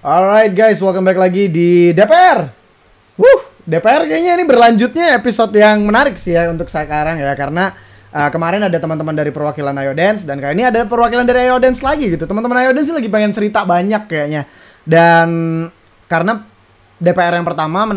Alright guys, welcome back lagi di DPR. DPR kayaknya ini berlanjutnya episode yang menarik sih ya untuk sekarang ya, karena kemarin ada teman-teman dari perwakilan Ayo Dance dan kali ini ada perwakilan dari Ayo Dance lagi gitu. Teman-teman Ayo Dance lagi pengen cerita banyak kayaknya. Dan karena DPR yang pertama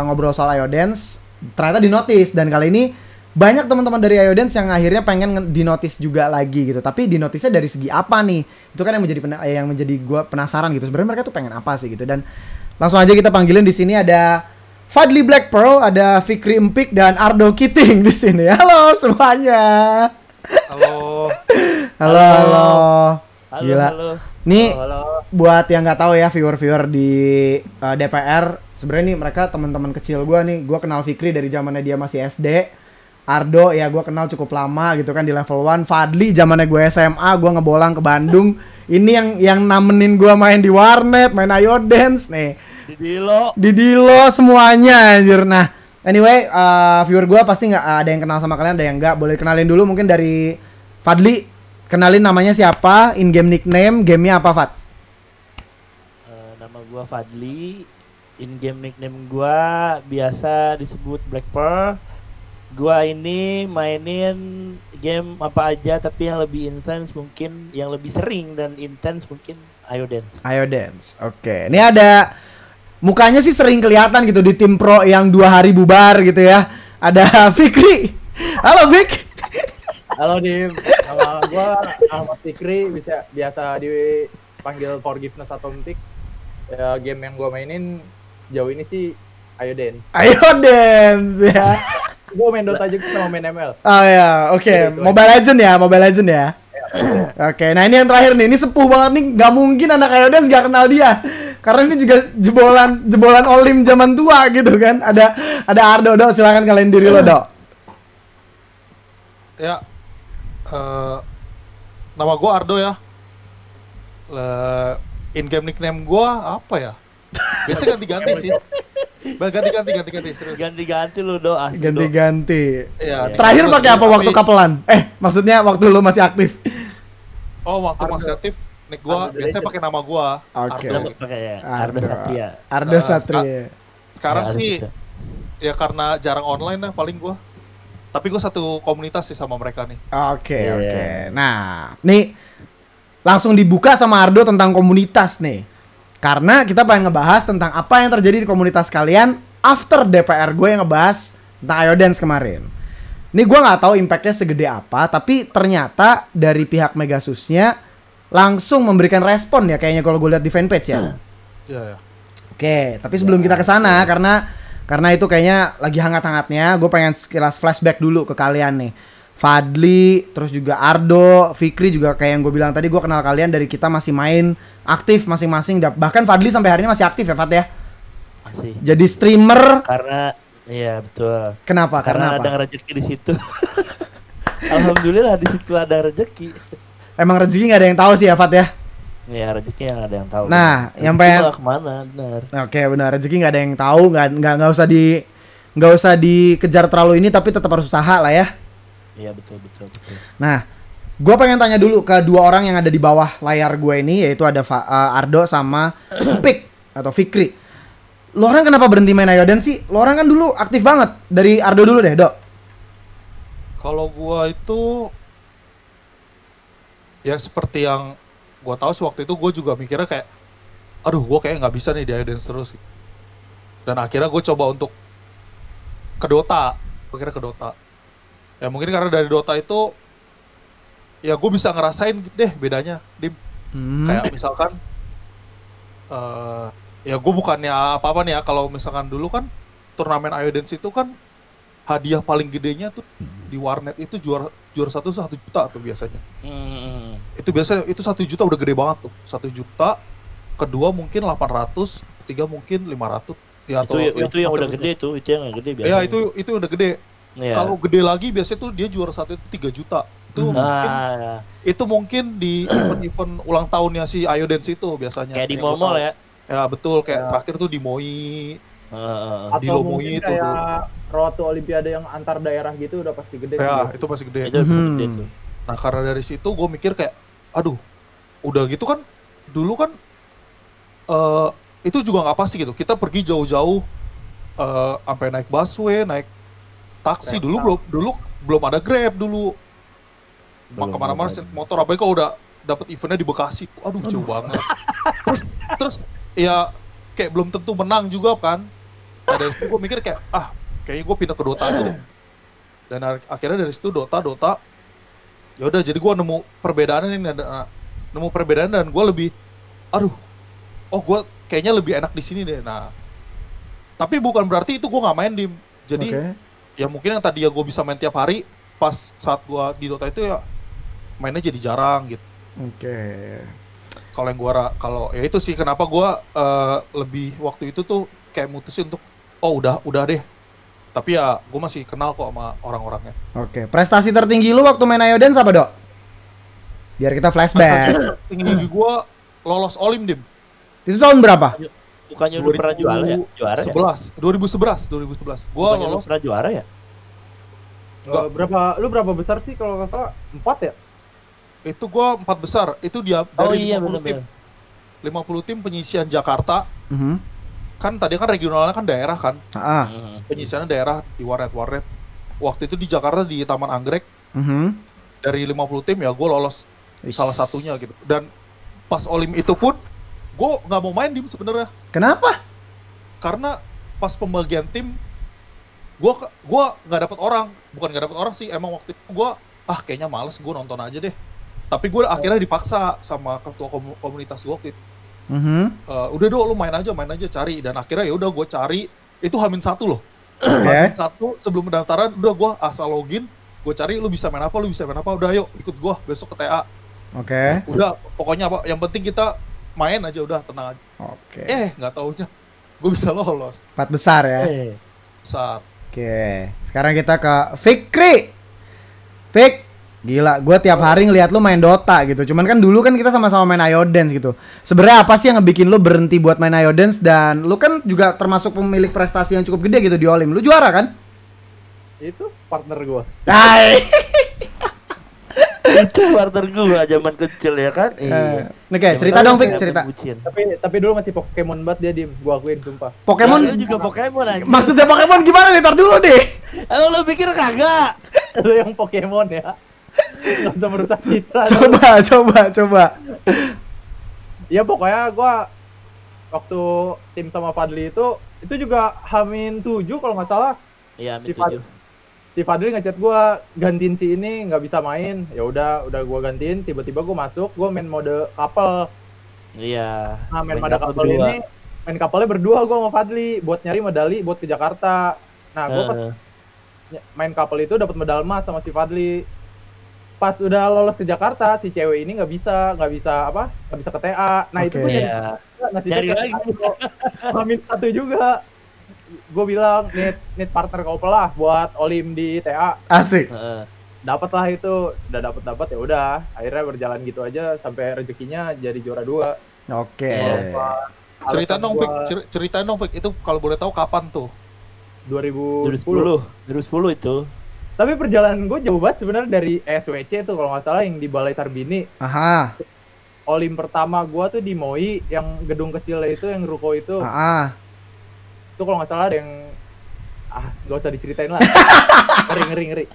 ngobrol soal Ayo Dance ternyata dinotis, dan kali ini banyak teman-teman dari Ayo Dance yang akhirnya pengen dinotis juga lagi gitu. Tapi dinotisnya dari segi apa nih? Itu kan yang menjadi gua penasaran gitu. Sebenarnya mereka tuh pengen apa sih gitu. Dan langsung aja kita panggilin. Di sini ada Fadli Black Pearl, ada Fikri Empik dan Ardo Kiting di sini. Halo semuanya. Halo. Halo. Gila. Halo. Nih buat yang nggak tahu ya, viewer-viewer di DPR, sebenarnya nih mereka teman-teman kecil gua nih. Gua kenal Fikri dari zamannya dia masih SD. Ardo ya gue kenal cukup lama gitu kan di level 1. Fadli zamannya gue SMA, gue ngebolang ke Bandung. Ini yang namenin gue main di warnet, main Ayo Dance nih. Di Dilo semuanya anjir. Nah, anyway, viewer gue pasti nggak ada yang kenal sama kalian, ada yang nggak. Boleh kenalin dulu mungkin dari Fadli. Kenalin namanya siapa, in-game nickname, gamenya apa Fad? Nama gue Fadli, in-game nickname gue biasa disebut Black Pearl. Gua ini mainin game apa aja, tapi yang lebih intens mungkin, yang lebih sering dan intens mungkin Ayo Dance. Ayo Dance, oke. Ini ada mukanya sih sering kelihatan gitu di tim pro yang 2 hari bubar gitu ya. Ada Fikri. Halo Fik. Halo Dim. Nama gua Ahmad Fikri, biasa dipanggil Forgiveness atau Empik. Ya, game yang gua mainin sejauh ini sih Ayo Dance. Ayo Dance ya. Gue main Dota juga sama main ML. Oh ya, oke. Mobile Legend ya, Mobile Legend ya. Oke, nah ini yang terakhir nih. Ini sepuh banget nih. Gak mungkin anak Ayo Dance gak kenal dia. Karena ini juga jebolan Olim zaman tua gitu kan. Ada Ardo, Do. Silakan kalian diri lo, Do. Ya, nama gue Ardo ya. In-game nickname gue apa ya? Biasanya ganti-ganti sih. Ganti-ganti serius. Ganti-ganti lu Do, asli Ganti-ganti. Iya. Terakhir pakai apa waktu kapelan? Maksudnya waktu lu masih aktif. Oh, waktu masih aktif, nick gua biasanya pakai nama gua. Oke. Ardo. Pakai ya, Ardo Satria. Ardo Satria. Sekarang Ya, sih gitu. ya karena jarang online lah paling gua. Tapi gua satu komunitas sih sama mereka nih. Oke. Nah, nih langsung dibuka sama Ardo tentang komunitas nih. Karena kita pengen ngebahas tentang apa yang terjadi di komunitas kalian after DPR gue yang ngebahas tentang Ayo Dance kemarin. Ini gue nggak tahu impactnya segede apa, tapi ternyata dari pihak Megasusnya langsung memberikan respon ya kayaknya kalau gue lihat di fanpage ya. Iya ya. Oke, tapi sebelum kita ke sana karena itu kayaknya lagi hangat-hangatnya, gue pengen sekilas flashback dulu ke kalian nih. Fadli, terus juga Ardo, Fikri juga kayak yang gue bilang tadi, gue kenal kalian dari kita masih main aktif masing-masing. Bahkan Fadli sampai hari ini masih aktif ya Fad ya? Masih. Jadi streamer. Karena iya betul. Kenapa? Karena ada rezeki di situ. Alhamdulillah di situ ada rezeki. Emang rezeki nggak ada yang tahu sih ya Fad ya? Ya rezeki yang ada yang tahu. Nah, rezeki yang pengen kemana benar. Oke, benar, rezeki nggak ada yang tahu, nggak usah dikejar terlalu ini, tapi tetap harus usaha lah ya. Iya betul. Nah, gue pengen tanya dulu ke dua orang yang ada di bawah layar gue ini, yaitu ada Ardo sama Pik atau Fikri. Lo orang kenapa berhenti main Ayo Dance sih? Lo orang kan dulu aktif banget. Dari Ardo dulu deh, Dok. Kalau gua itu ya seperti yang gua tahu sih waktu itu, gua juga mikirnya kayak aduh, gua kayak nggak bisa nih di Ayo Dance terus. Dan akhirnya gue coba untuk ke Dota. Gue kira ke Dota. Ya mungkin karena dari Dota itu ya gue bisa ngerasain deh bedanya. Kayak misalkan ya gue bukannya apa-apa nih ya, kalau misalkan dulu kan turnamen Ayo Dance itu kan hadiah paling gedenya tuh di warnet itu juara 1 juta tuh biasanya. Itu biasanya itu 1 juta udah gede banget tuh. 1 juta, kedua mungkin 800, ketiga mungkin 500. Ya, itu yang udah gede tuh, itu yang gede biasanya. Ya itu udah gede. Ya. Kalau gede lagi biasanya tuh dia juara 1 itu 3 juta. Itu mungkin di event-event ulang tahunnya si Ayo Dance itu biasanya. Kayak di Momol ya. Ya betul, kayak terakhir tuh di Moi. Di Atau Lomoi mungkin itu kayak Road to Olimpiade yang antar daerah gitu udah pasti gede. Ya, itu masih gede. Itu gede tuh. Nah, karena dari situ gue mikir kayak aduh, udah gitu kan dulu kan itu juga nggak pasti gitu. Kita pergi jauh-jauh, sampai naik busway, naik taksi. Dulu belum ada Grab dulu. Kemana-mana motor, apalagi kalau udah dapat eventnya di Bekasi, aduh jauh banget. terus ya kayak belum tentu menang juga kan. Nah, dari situ gue mikir kayak kayaknya gue pindah ke Dota aja deh. Dan akhirnya dari situ Dota. Ya udah, jadi gue nemu perbedaan ini, nemu perbedaan dan gue lebih, gue kayaknya lebih enak di sini deh. Nah, tapi bukan berarti itu gue nggak main Dim. Jadi ya mungkin yang tadi ya gue bisa main tiap hari, pas saat gue di Dota itu ya mainnya jadi jarang gitu. Kalau ya itu sih kenapa gue lebih waktu itu tuh kayak mutusin untuk udah deh. Tapi ya gue masih kenal kok sama orang-orangnya. Prestasi tertinggi lu waktu main Ayo Dance apa, Dok? Biar kita flashback. Tinggi gue lolos Olim, Dim. Itu tahun berapa? Bukannya udah pernah juara ya? Juara 2011. Gua lolos. Pernah juara ya? Lu berapa besar sih kalau nggak salah? 4 ya? Itu gua 4 besar. Itu dia dari 50 tim. Bener. 50 tim penyisian Jakarta. Kan tadi kan regionalnya kan daerah kan. Penyisiannya daerah di warnet. Waktu itu di Jakarta di Taman Anggrek. Dari 50 tim ya gua lolos salah satunya gitu. Dan pas Olim itu pun gue nggak mau main Dim sebenarnya. Kenapa? Karena pas pembagian tim gue nggak dapat orang. Bukan nggak dapat orang sih, emang waktu itu gue kayaknya males, gue nonton aja deh. Tapi gue akhirnya dipaksa sama ketua komunitas gue waktu itu. Udah lu main aja cari. Dan akhirnya ya udah gue cari, itu H-1 loh. H-1 sebelum pendaftaran udah gue asal login, gue cari lu bisa main apa, udah ayo ikut gue besok ke TA. Udah pokoknya yang penting kita main aja, udah tenang aja. Nggak taunya gue bisa lolos 4 besar ya. Besar. Sekarang kita ke Fikri. Fik, gila, gue tiap hari ngeliat lu main Dota gitu. Cuman kan dulu kan kita sama-sama main Ayo Dance gitu. Sebenarnya apa sih yang ngebikin lu berhenti buat main Ayo Dance? Dan lu kan juga termasuk pemilik prestasi yang cukup gede gitu di Olim. Lu juara kan? Itu partner gue. Itu partner gue zaman kecil ya kan. Cerita dong Fik, cerita. Tapi dulu masih Pokemon banget dia, Dim. Gua akuin sumpah. Pokemon? Lu juga Pokemon aja. Maksudnya Pokemon gimana nih? Tar dulu deh. Lu pikir kagak? Lu yang Pokemon ya. Nggak usah merusak citra. Coba. Ya pokoknya gua waktu tim sama Fadli itu juga H-7 kalau nggak salah. Iya, H-7. Si Fadli ngechat gua gantiin si ini nggak bisa main. Ya udah gua gantiin, tiba-tiba gua masuk, gua main mode couple. Iya. Nah, main mode couple ini, main couple-nya berdua gua sama Fadli buat nyari medali buat ke Jakarta. Nah, gua pas main couple itu dapat medal emas sama si Fadli. Pas udah lolos ke Jakarta, si cewek ini nggak bisa ke TA. Nah, itu gua nyari lagi. H-1 juga. Gue bilang need partner couple lah buat Olim di TA. Asik. Dapat lah itu, udah dapat ya udah. Akhirnya berjalan gitu aja sampai rezekinya jadi juara 2. Ceritain dong Fik, itu kalau boleh tahu kapan tuh? 2010 itu. Tapi perjalanan gue jauh banget sebenarnya dari SWC tuh kalau nggak salah yang di Balai Sarbini. Olim pertama gue tuh di Moi, yang gedung kecil itu, yang ruko itu. Itu kalau nggak salah ada yang nggak usah diceritain lah. ngeri.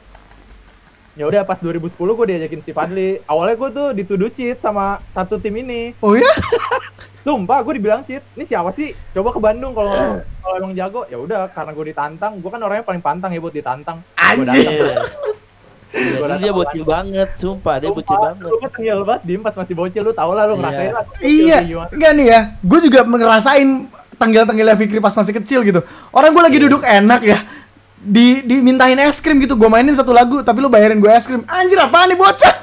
Ya udah pas 2010 gue diajakin si Fadli. Awalnya gue tuh dituduh cheat sama satu tim ini. Oh ya? Sumpah gue dibilang cheat. Ini siapa sih? Coba ke Bandung kalau emang jago. Ya udah, karena gue ditantang. Gue kan orangnya paling pantang ya buat ditantang. Anjir. Dia bocil banget, sumpah dia bocil banget. Lu kan tengil banget, Dim, pas masih bocil, lu tau lah, lu ngerasain lah. Iya, enggak nih ya, gue juga ngerasain tanggal-tanggalnya Fikri pas masih kecil gitu. Orang gue lagi duduk enak ya, dimintain es krim gitu, gue mainin satu lagu, tapi lu bayarin gue es krim. Anjir, apaan nih bocah?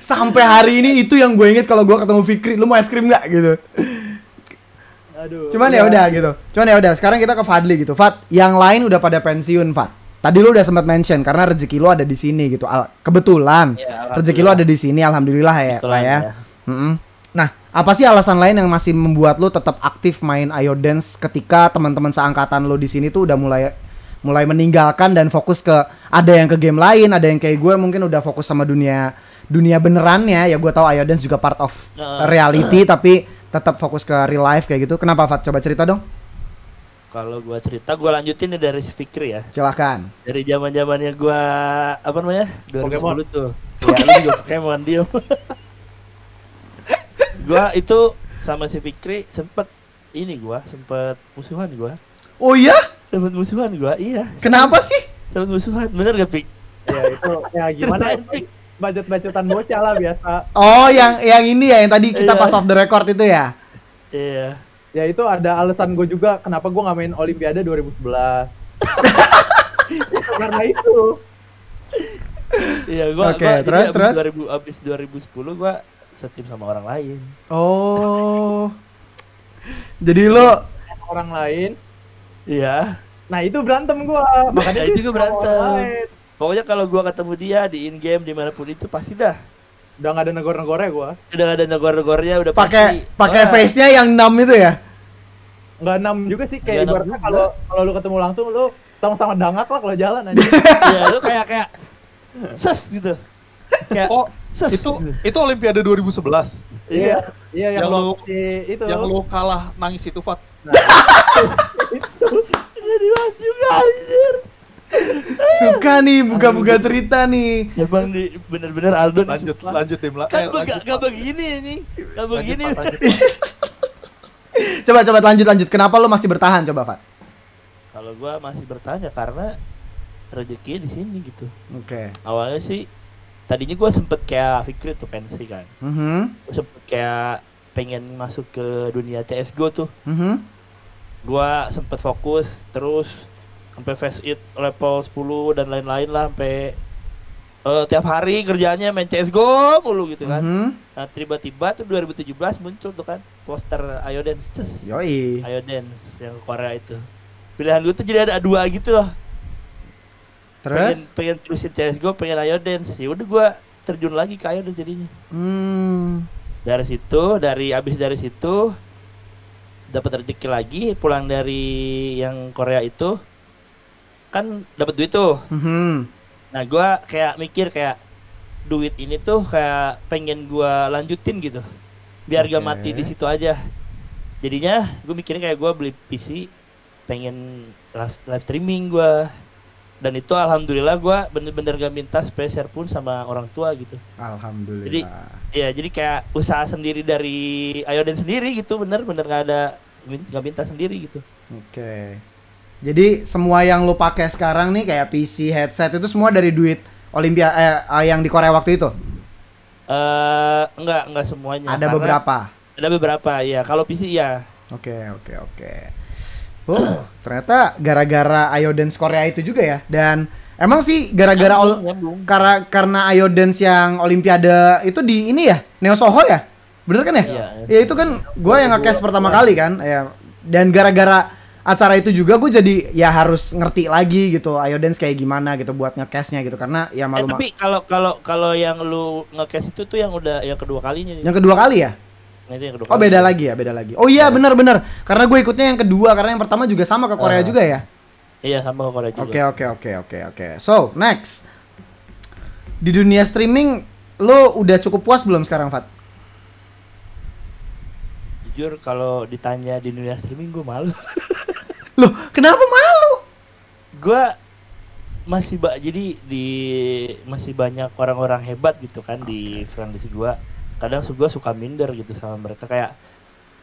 Sampai hari ini itu yang gue inget kalau gue ketemu Fikri, lu mau es krim nggak gitu. Aduh. Cuman ya udah gitu. Sekarang kita ke Fadli gitu. Fad, yang lain udah pada pensiun, Fad. Tadi lu udah sempat mention karena rezeki lu ada di sini gitu. Kebetulan ya, rezeki lu ada di sini, alhamdulillah ya, Pak ya. Nah, apa sih alasan lain yang masih membuat lu tetap aktif main Ayo Dance ketika teman-teman seangkatan lu di sini tuh udah mulai meninggalkan dan fokus ke, ada yang ke game lain, ada yang kayak gue mungkin udah fokus sama dunia dunia benerannya ya gue tahu Iodance juga part of reality tapi tetap fokus ke real life kayak gitu. Kenapa Fat? Coba cerita dong. Kalau gua cerita, gua lanjutin nih dari si Fikri ya. Silahkan. Dari zaman-zamannya gua apa namanya? 2010 Pokemon. tuh. Ya, lu juga Pokemon diem. Gua itu sama si Fikri sempet musuhan gua. Oh iya? Sempet musuhan gua, iya. Kenapa sih? Sempet musuhan, bener gak Pik? Ya itu ya gimana ya, Ceritain, Pik. bacot-bacotan bocah lah biasa. Oh yang ini ya yang tadi kita Iya. pas off the record itu ya. Iya. Ya itu ada alasan gue juga kenapa gue nggak main Olimpiade 2011. Karena itu. Iya, gua Oke, jadi terus? abis 2010 gua setim sama orang lain. Oh. Jadi lo Orang lain. Iya. Nah itu berantem gue. Makanya Nah, dia itu juga sama berantem. orang lain. Pokoknya kalau gua ketemu dia di in game dimanapun itu pasti dah. Udah nggak ada negor-negornya gue. Udah gak ada negor-negornya, udah pakai pasti. Wah, face-nya yang 6 itu ya. Nggak enam juga sih, Nggak kayak enam ibaratnya juga. kalau lu ketemu langsung lu sama-sama dangak lah kalau jalan aja. Iya, lu kayak ses gitu. Kayak Oh, ses. itu gitu. itu Olimpiade 2011 Iya. Iya yang Yang lu lu- itu. yang lu kalah nangis itu, Fat. Jadi mas juga anjir. Suka nih buka-buka cerita nih. Ya bang, bener-bener Aldo nih Lanjut, sumpah. lanjut tim. Kan gua gak begini ini. Gak begini. Coba lanjut. Kenapa lo masih bertahan coba, Fat? Kalau gua masih bertanya karena rezekinya di sini gitu. Oke. Awalnya sih tadinya gua sempet kayak Fikri tuh pensi kan. Gua sempet kayak pengen masuk ke dunia CS:GO tuh. Gua sempet fokus terus sampai face it level 10 dan lain-lain lah sampai tiap hari kerjaannya main CS:GO mulu gitu kan. Nah, tiba-tiba tuh 2017 muncul tuh kan poster Iodance. Yoi. Iodance yang Korea itu. Pilihan gue tuh jadi ada dua gitu loh. Terus? Pengen terusin CS:GO, pengen Iodance. Ya udah gua terjun lagi ke Iodance jadinya. Dari situ dapat rezeki lagi pulang dari yang Korea itu kan dapat duit tuh. Nah, gua kayak mikir kayak duit ini tuh kayak pengen gua lanjutin gitu. Biar gak Oke. mati di situ aja. Jadinya gue mikirnya kayak gua beli PC, pengen live streaming gua. Dan itu alhamdulillah gua bener-bener gak minta spesial pun sama orang tua gitu. Alhamdulillah. Jadi ya jadi kayak usaha sendiri dari Iodance sendiri gitu, bener-bener gak minta sendiri gitu. Oke. Jadi semua yang lo pakai sekarang nih kayak PC, headset itu semua dari duit yang di Korea waktu itu? Enggak semuanya. Ada karena beberapa. Ada beberapa ya. Kalau PC ya. Oke. Ternyata gara-gara Iodance Korea itu juga ya. Dan emang sih gara-gara Nyambung. karena Iodance yang Olimpiade itu di ini ya, Neo Soho ya? Bener kan ya? Iya. Ya itu kan gue yang nge-cast pertama kali kan. Ya. Dan gara-gara acara itu juga gue jadi ya harus ngerti lagi gitu Iodance kayak gimana gitu buat nge-castnya gitu karena ya malu. Tapi kalau yang lu nge-cast itu tuh yang kedua kalinya. Yang kedua kali ya? Nah, itu yang kedua Oh kali. beda lagi. Oh iya benar. Karena gue ikutnya yang kedua karena yang pertama juga sama ke Korea juga ya. Iya sama Korea juga. Oke. So next di dunia streaming lo udah cukup puas belum sekarang Fat? Jujur kalau ditanya di dunia streaming gue malu. Loh kenapa malu? Gue masih banyak orang-orang hebat gitu kan di friendlist gue. Kadang gue suka minder gitu sama mereka kayak,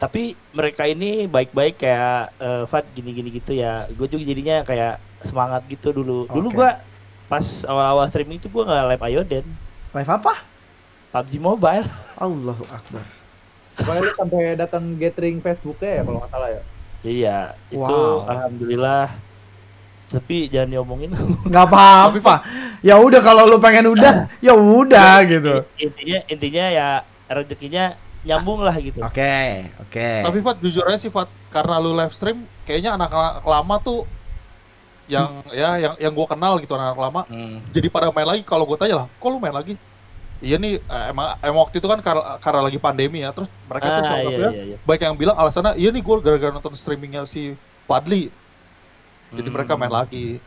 tapi mereka ini baik-baik kayak Fat gini gitu ya. Gue juga jadinya kayak semangat gitu dulu. Dulu Oke. gue pas awal-awal streaming itu gue nggak live Iodance, Live apa? PUBG Mobile. Allahu Akbar. Pokoknya lu sampai datang gathering Facebooknya ya kalau nggak salah ya. Iya, itu Wow. alhamdulillah. Tapi jangan diomongin. Nggak apa-apa. Ya udah kalau lu pengen udah, ya udah gitu. Intinya ya rezekinya nyambung lah gitu. Oke. Tapi Fat, jujur aja sih Fat, karena lu live stream, kayaknya anak-anak lama tuh yang yang gue kenal gitu, anak-anak lama, jadi pada main lagi. Kalau gue tanya lah, kok lu main lagi? Iya nih, emang waktu itu kan karena lagi pandemi ya, terus mereka tuh soalnya Iya. baik yang bilang alasannya, iya nih gue gara-gara nonton streamingnya si Fadli, jadi mereka main lagi.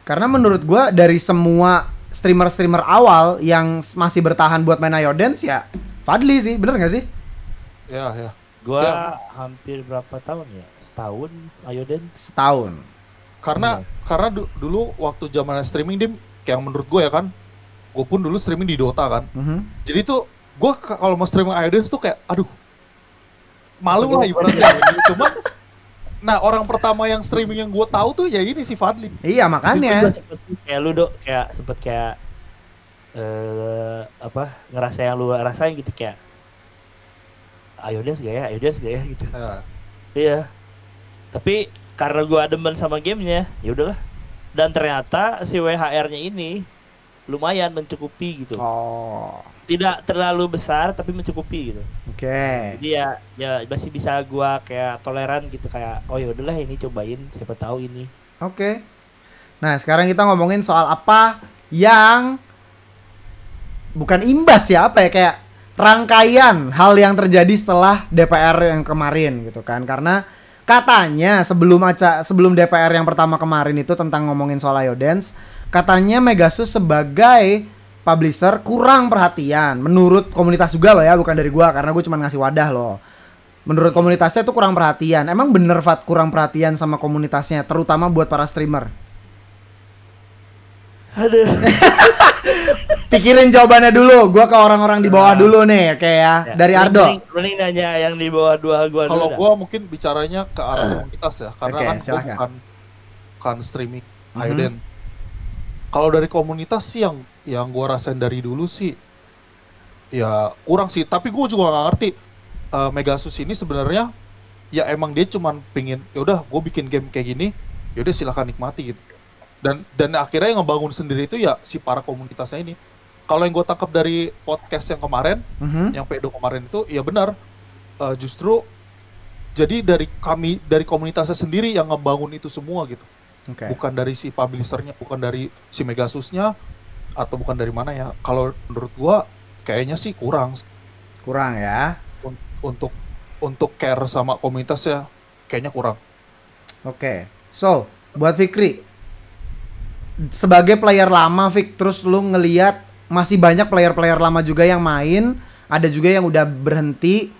Karena menurut gua dari semua streamer-streamer awal yang masih bertahan buat main Ayo Dance ya Fadli sih, bener nggak sih? Ya. Gua Ya. hampir berapa tahun ya? Setahun Ayo Dance. Setahun. Karena dulu waktu zaman streaming Dim, kayak menurut gue ya kan, gue pun dulu streaming di Dota kan. Jadi tuh gue kalau mau streaming Ayo Dance tuh kayak aduh malu lah ibaratnya. Cuman nah orang pertama yang streaming yang gue tahu tuh ya ini si Fadli. Iya makanya. Kayak lu Dok, kayak sempet kayak ngerasa yang lu rasain gitu kayak Ayo Dance gak ya gitu. Ya. Iya. Tapi karena gua demen sama gamenya, ya udahlah. Dan ternyata si WHR-nya ini lumayan mencukupi gitu. Oh. Tidak terlalu besar tapi mencukupi gitu. Oke. Jadi ya masih bisa gua kayak toleran gitu kayak oh ya udahlah ini cobain siapa tahu ini. Oke. Nah, sekarang kita ngomongin soal apa yang bukan imbas ya, apa ya, kayak rangkaian hal yang terjadi setelah DPR yang kemarin gitu kan. Karena katanya sebelum DPR yang pertama kemarin itu tentang ngomongin soal Ayo Dance, katanya Megasus sebagai publisher kurang perhatian menurut komunitas juga loh ya, bukan dari gua karena gua cuma ngasih wadah loh. Menurut komunitasnya itu kurang perhatian. Emang bener Fat kurang perhatian sama komunitasnya, terutama buat para streamer? Aduh. Pikirin jawabannya dulu. Gua ke orang-orang di bawah dulu nih, kayak ya. Dari Ardo. Mending nanya yang di bawah gua dulu. Kalau gua mungkin bicaranya ke arah komunitas ya, karena Oke, kan gua bukan streaming Ayo Dance. Kalau dari komunitas sih yang gua rasain dari dulu sih ya kurang sih, tapi gua juga nggak ngerti Megasus ini sebenarnya ya emang dia cuman pingin ya udah gua bikin game kayak gini, ya udah silakan nikmati gitu. Dan akhirnya yang ngebangun sendiri itu ya si para komunitasnya ini. Kalau yang gue tangkap dari podcast yang kemarin, yang Pedo kemarin itu, ya benar. Justru jadi dari komunitasnya sendiri yang ngebangun itu semua gitu. Okay. Bukan dari si publishernya, bukan dari si Megasusnya, atau bukan dari mana ya. Kalau menurut gue kayaknya sih kurang ya. Untuk care sama komunitasnya kayaknya kurang. Oke. So, buat Fikri, sebagai player lama, Fik, terus lu ngelihat masih banyak player-player lama juga yang main, ada juga yang udah berhenti.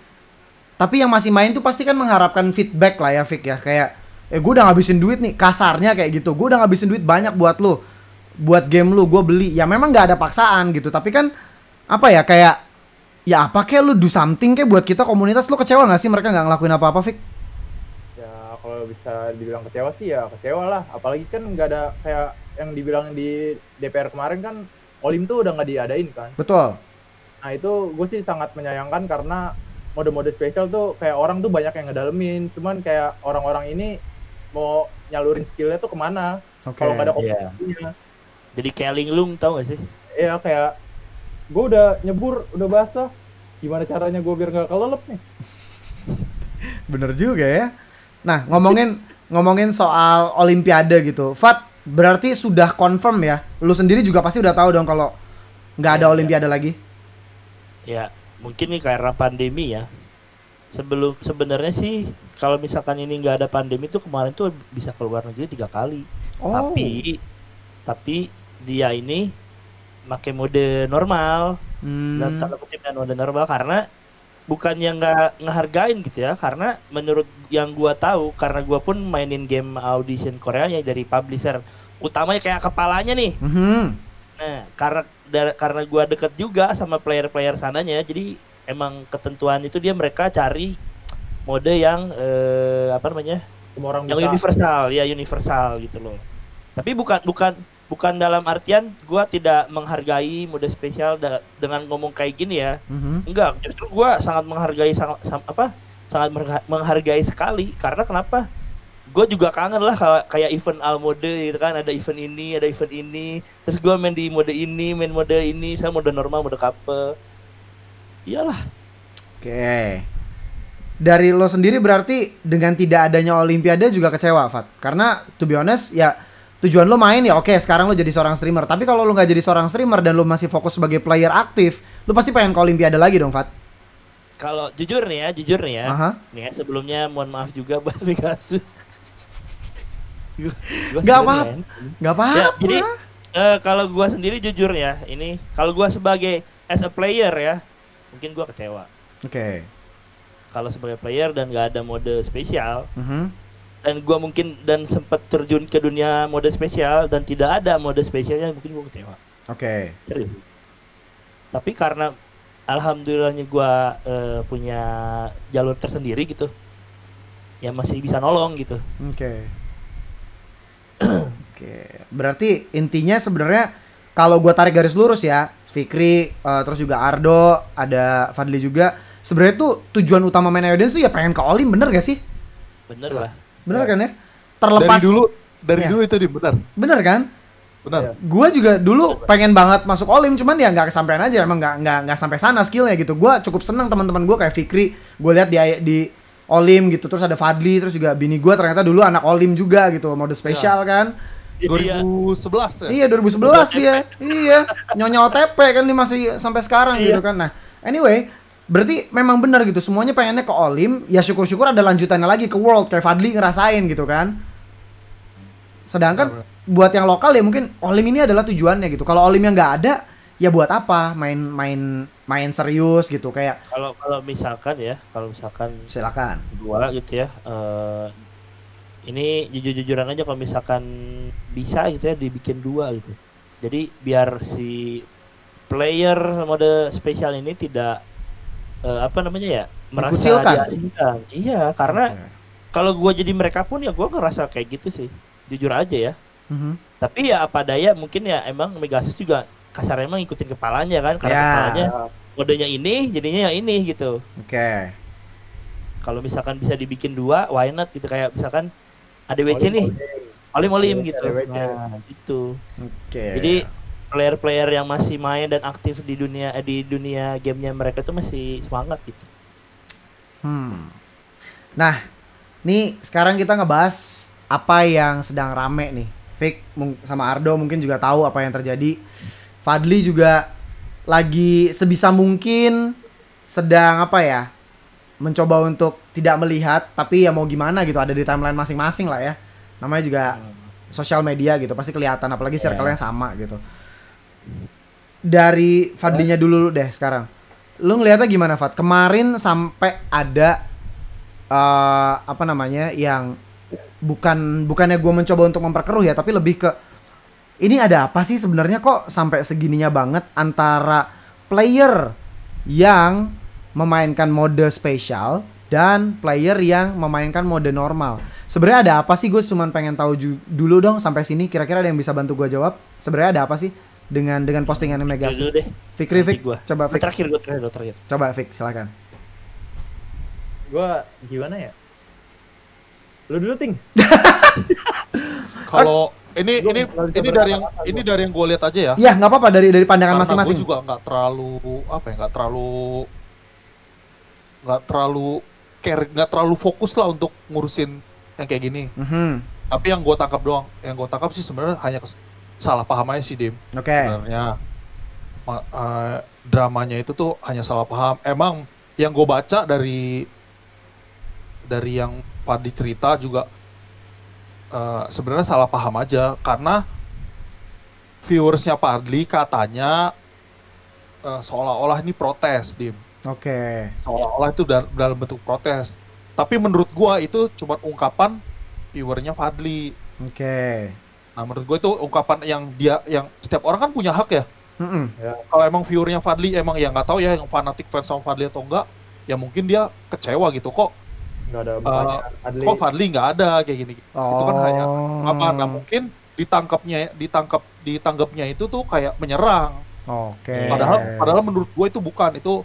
Tapi yang masih main tuh pasti kan mengharapkan feedback lah ya, Fik ya. Kayak, gue udah ngabisin duit nih, kasarnya kayak gitu. Gue udah ngabisin duit banyak buat lu, buat game lu, gue beli. Ya memang nggak ada paksaan gitu, tapi kan apa ya, kayak ya apa kayak lu do something kayak buat kita komunitas. Lu kecewa nggak sih mereka nggak ngelakuin apa-apa, Fik? Ya kalau bisa dibilang kecewa sih ya kecewa lah. Apalagi kan nggak ada kayak yang dibilang di DPR kemarin kan Olim tuh udah nggak diadain kan. Betul. Nah itu gue sih sangat menyayangkan karena mode-mode spesial tuh kayak orang tuh banyak yang ngedalemin. Cuman kayak orang-orang ini mau nyalurin skillnya tuh kemana. Kalau nggak ada kompetisinya. Jadi kayak linglung tau gak sih? Iya kayak gue udah nyebur, udah basah. Gimana caranya gue biar nggak kelelep nih? Bener juga ya. Nah ngomongin soal Olimpiade gitu, Fat, berarti sudah confirm ya? Lu sendiri juga pasti udah tahu dong kalau nggak ada Olimpiade lagi. Ya, mungkin nih karena pandemi ya. Sebenarnya sih kalau misalkan ini nggak ada pandemi tuh kemarin tuh bisa keluar negeri 3 kali. Oh. Tapi dia ini pakai mode normal. Dan tanda kutip mode normal karena bukan yang nggak ngehargain gitu ya, karena menurut yang gua tahu, karena gua pun mainin game Audition Korea ya dari publisher utamanya kayak kepalanya nih. Nah karena gua deket juga sama player-player sananya, jadi emang ketentuan itu mereka cari mode yang semua orang yang bisa. universal gitu loh. Tapi bukan dalam artian gua tidak menghargai mode spesial dengan ngomong kayak gini ya. Enggak, justru gua sangat menghargai sangat menghargai sekali. Karena kenapa? Gue juga kangen lah kayak event all mode gitu kan, ada event ini, terus gua main di mode ini, main mode ini, saya mode normal, mode couple. Iyalah. Oke. Dari lo sendiri berarti dengan tidak adanya Olimpiade juga kecewa, Fat? Karena to be honest ya, tujuan lo main ya oke, sekarang lo jadi seorang streamer. Tapi kalau lo nggak jadi seorang streamer dan lo masih fokus sebagai player aktif, lo pasti pengen ke Olimpiade lagi dong, Fat? Kalau jujur nih ya, nih ya, sebelumnya mohon maaf juga buat Pegasus. Gak apa-apa. Ya, jadi Kalau gua sendiri jujur ya, ini kalau gua sebagai as a player ya, mungkin gua kecewa. Oke. Kalau sebagai player dan nggak ada mode spesial, Mhm. dan gua mungkin dan sempat terjun ke dunia mode spesial dan tidak ada mode spesialnya, mungkin gua kecewa. Oke. Serius. Tapi karena alhamdulillahnya gua punya jalur tersendiri gitu, ya masih bisa nolong gitu. Oke. Oke. Berarti intinya sebenarnya kalau gua tarik garis lurus ya, Fikri, terus juga Ardo, ada Fadli juga. Sebenarnya tuh tujuan utama main Iodance tuh ya pengen ke Olim, bener gak sih? Bener lah. Bener kan ya? Terlepas Dari Ya. dulu itu benar. bener kan? Benar. Iya. Gue juga dulu pengen banget masuk Olim, cuman ya nggak kesampaian aja, emang nggak sampai sana skillnya gitu. Gue cukup seneng teman-teman gue kayak Fikri, gue lihat di Olim gitu, terus ada Fadli, terus juga bini gue ternyata dulu anak Olim juga gitu, mode spesial kan. 2011 ya. Iya 2011 dia, iya nyonya OTP kan dia masih sampai sekarang gitu kan. Nah anyway, berarti memang benar gitu, semuanya pengennya ke Olim, ya syukur-syukur ada lanjutannya lagi ke World kayak Fadli ngerasain gitu kan. Sedangkan buat yang lokal ya mungkin Olim ini adalah tujuannya gitu. Kalau Olim yang nggak ada, ya buat apa? Main serius gitu kayak. Kalau misalkan Silakan. gua gitu ya, ini jujur-jujuran aja, kalau misalkan bisa gitu ya dibikin 2 gitu. Jadi biar si player mode spesial ini tidak merasa Dikucilkan. diasingkan. Iya, karena Oke. kalau gua jadi mereka pun ya gua ngerasa kayak gitu sih. Jujur aja ya. Mhm. Tapi ya apa daya, mungkin ya emang Megasus juga kasarnya emang ngikutin kepalanya kan, karena Ya. kepalanya modenya ini jadinya yang ini gitu. Oke. Kalau misalkan bisa dibikin 2, why not gitu, kayak misalkan ADWC nih, Olim gitu. ADWC. Nah, gitu. Oke. Jadi player-player yang masih main dan aktif di dunia gamenya mereka tuh masih semangat gitu. Nah, nih sekarang kita ngebahas apa yang sedang rame nih. Fik sama Ardo mungkin juga tahu apa yang terjadi. Fadli juga lagi sebisa mungkin sedang apa ya, mencoba untuk tidak melihat, tapi ya mau gimana gitu, ada di timeline masing-masing lah ya. Namanya juga sosial media gitu, pasti kelihatan, apalagi circle-nya sama gitu. Dari Fadlinya dulu deh sekarang. Lu ngeliatnya gimana, Fad? Kemarin sampai ada apa namanya, yang bukannya gue mencoba untuk memperkeruh ya, tapi lebih ke ini ada apa sih sebenarnya kok sampai segininya banget antara player yang memainkan mode spesial dan player yang memainkan mode normal. Sebenarnya ada apa sih? Gue cuman pengen tahu dulu dong sampai sini. Kira-kira ada yang bisa bantu gue jawab? Sebenarnya ada apa sih dengan postingannya Megasus? Dulu deh. Fikri, Nanti Fik, gua. coba Fik, Terakhir. coba Fik, silakan. Gua gimana ya? Lu dulu, Ting. Kalau ini Gua nggak bisa dari berkata-kata, ini gua. dari yang gue lihat aja ya. Iya, nggak apa-apa, dari pandangan Karena masing-masing. gue juga nggak terlalu care, nggak terlalu fokus lah untuk ngurusin yang kayak gini. Mhm. Tapi yang gue tangkap sih sebenarnya hanya salah paham aja sih, Dim. Oke. Sebenarnya dramanya itu tuh hanya salah paham. Emang yang gue baca dari yang Fadli cerita juga sebenarnya salah paham aja, karena viewersnya Fadli katanya seolah-olah ini protes, Dim. Oke. Seolah-olah itu dalam bentuk protes. Tapi menurut gua itu cuma ungkapan viewernya Fadli. Oke. Nah, menurut gua itu ungkapan yang setiap orang kan punya hak ya. Mm-mm. Kalau emang viewernya Fadli emang ya nggak tahu ya yang fanatik fans sama Fadli atau enggak, ya mungkin dia kecewa gitu kok. Nggak ada bukannya Adli. Kok Fadli nggak ada kayak gini. Itu kan hanya apa? Nah, Oh. mungkin ditanggapnya itu tuh kayak menyerang. Oke. Padahal menurut gue itu bukan, itu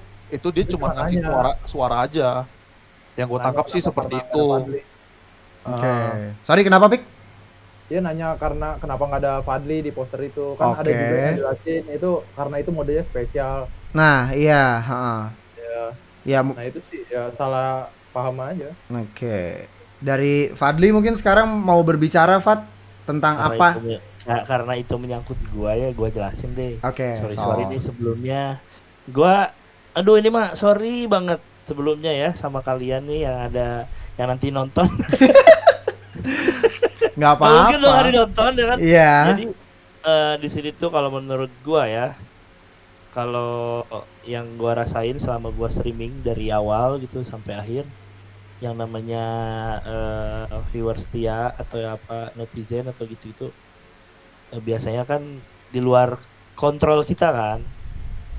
dia Itu cuma ngasih makanya. suara aja. Yang gue tangkap sih seperti Kenapa itu. nggak ada Fadli? Oke. Sorry, kenapa, Pik? Dia nanya karena kenapa nggak ada Fadli di poster itu. Kan ada Oke. juga yang jelasin itu karena itu modenya spesial. Nah, iya, heeh. Ya, Ya, nah itu sih ya salah paham aja. oke. Dari Fadli mungkin sekarang mau berbicara, Fad, tentang apa? Karena itu menyangkut gua ya, gua jelasin deh. Oke. Sorry nih sebelumnya. Aduh ini mah sorry banget sebelumnya ya sama kalian nih yang nanti nonton. Nggak Mungkin lo apa-apa. hari nonton ya kan. Iya. Jadi di sini tuh kalau menurut gua ya, kalau yang gua rasain selama gua streaming dari awal gitu sampai akhir, yang namanya viewer setia atau apa netizen atau gitu-gitu, biasanya kan di luar kontrol kita kan,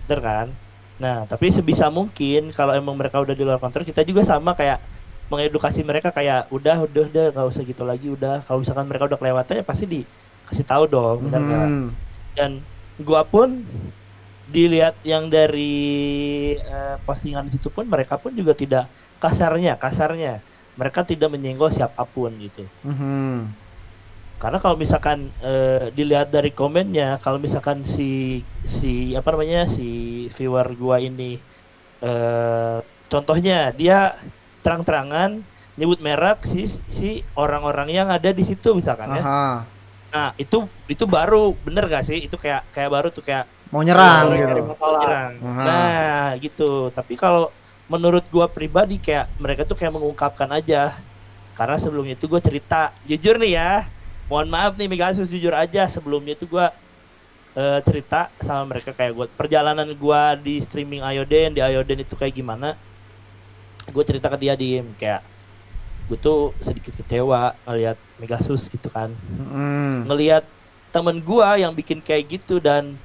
bener kan? Nah, tapi sebisa mungkin kalau emang mereka udah di luar kontrol, kita juga sama kayak mengedukasi mereka kayak udah nggak usah gitu lagi, udah kalau misalkan mereka udah kelewatan ya pasti dikasih tahu dong, bener nggak? Dan gua pun dilihat yang dari postingan di situ pun mereka pun juga tidak kasarnya mereka tidak menyenggol siapapun gitu. Karena kalau misalkan dilihat dari komennya, kalau misalkan si apa namanya si viewer gua ini contohnya dia terang-terangan nyebut merek si orang-orang yang ada di situ misalkan ya. Nah, itu baru bener gak sih? Itu kayak baru tuh kayak mau nyerang gitu. Nyerang. Nah, gitu. Tapi kalau menurut gua pribadi kayak mereka tuh kayak mengungkapkan aja. Karena sebelumnya itu gua cerita, jujur nih ya. Mohon maaf nih Megasus, jujur aja sebelumnya itu gua cerita sama mereka kayak gua perjalanan gua di streaming di Ayoden itu kayak gimana. Gue cerita ke dia kayak gue tuh sedikit kecewa ngelihat Megasus gitu kan. Ngelihat temen gue yang bikin kayak gitu dan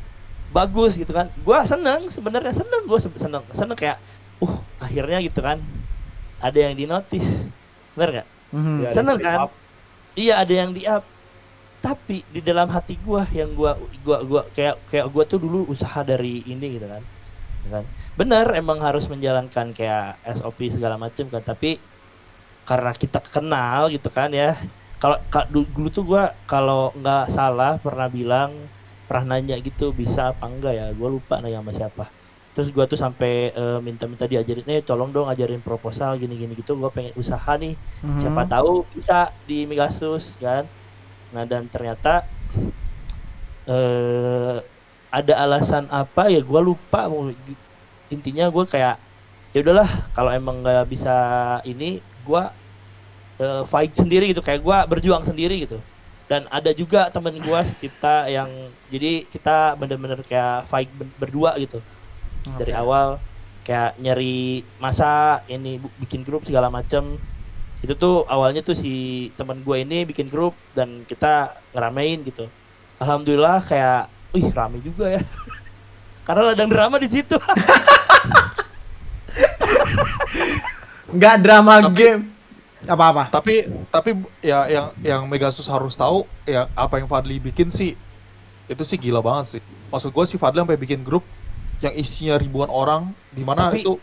bagus gitu kan. Gue sebenarnya seneng, gue seneng kayak akhirnya gitu kan ada yang di notice, bener gak? Seneng kan? Iya, ada yang di up. Tapi di dalam hati gue yang gue kayak gue tuh dulu usaha dari ini gitu kan. Bener emang harus menjalankan kayak SOP segala macam kan, tapi karena kita kenal gitu kan ya. Kalau dulu tuh gue kalau nggak salah pernah nanya gitu bisa apa enggak ya, gue lupa nanya sama siapa. Terus gue tuh sampai minta diajarin, tolong dong ajarin proposal gini gitu, gue pengen usaha nih, siapa tahu bisa di Megasus kan. Nah dan ternyata ada alasan apa ya gue lupa. Intinya gue kayak ya udahlah kalau emang nggak bisa ini gue fight sendiri gitu, kayak gue berjuang sendiri gitu. Dan ada juga temen gue Cipta yang jadi kita bener-bener kayak fight berdua gitu. Dari awal kayak nyari masa ini bikin grup segala macem. Itu tuh awalnya tuh si temen gue ini bikin grup dan kita ngeramein gitu. Alhamdulillah kayak rame juga ya. Karena ladang drama di situ. Nggak drama game. Apa-apa. Tapi ya yang Megasus harus tahu ya, apa yang Fadli bikin sih itu sih gila banget sih. Maksud gue si Fadli sampai bikin grup yang isinya ribuan orang, di mana itu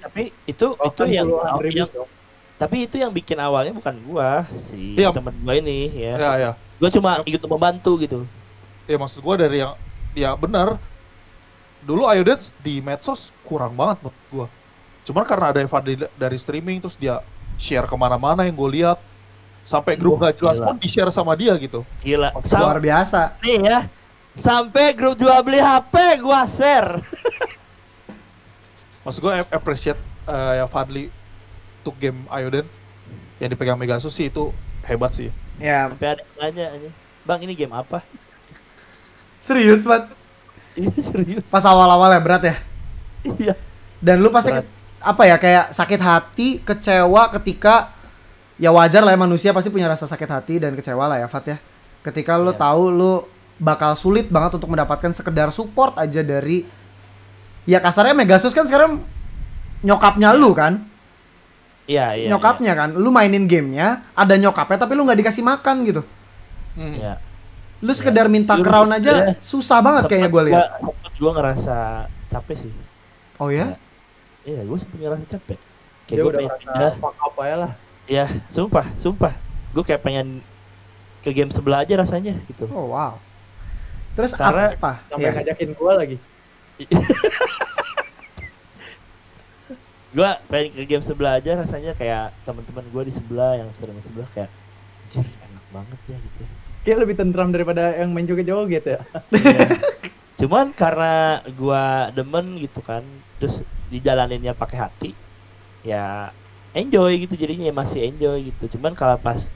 yang tapi itu yang bikin awalnya bukan gua, si teman gua ini ya. Ya. Gua cuma ikut membantu gitu. Ya maksud gua dari yang ya benar. Dulu Ayoden di medsos kurang banget menurut gua. Cuman karena ada Fadli dari streaming terus dia share kemana-mana yang gue lihat, sampai grup gak jelas pun di-share sama dia gitu. Gila. Luar biasa. Nih ya. Sampai grup jual beli HP gua share. Maksud gue appreciate ya Fadli untuk game Ayoden yang dipegang Megasus sih, itu hebat sih. Ya. Sampai ada yang nanya, Bang ini game apa? Serius banget. Iya serius. Pas awal-awal ya berat ya. Iya. Dan lu pasti apa ya, kayak sakit hati, kecewa ketika ya wajar lah ya, manusia pasti punya rasa sakit hati dan kecewa lah ya Fat ya. Ketika lu tahu lu bakal sulit banget untuk mendapatkan sekedar support aja dari ya kasarnya Megasus kan sekarang nyokapnya lu kan. Iya. Nyokapnya kan, lu mainin gamenya, ada nyokapnya tapi lu nggak dikasih makan gitu. Iya. Lu sekedar minta crown aja susah banget kayaknya gue lihat. Gue ngerasa capek sih. Oh ya? Iya, gue sempet ngerasa capek. Kayak Dia gue udah pengen ngerasa fuck up ya lah. Iya, sumpah. Gue kayak pengen ke game sebelah aja rasanya gitu. Oh wow. Terus karena apa? Sampai ngajakin gue lagi. Gue pengen ke game sebelah aja rasanya, kayak teman-teman gue di sebelah yang streaming sebelah kayak anjir enak banget ya gitu. Kayak lebih tentram daripada yang main joget-joget ya. Cuman karena gue demen gitu kan, terus dijalaninnya pakai hati, ya enjoy gitu jadinya, masih enjoy gitu. Cuman kalau pas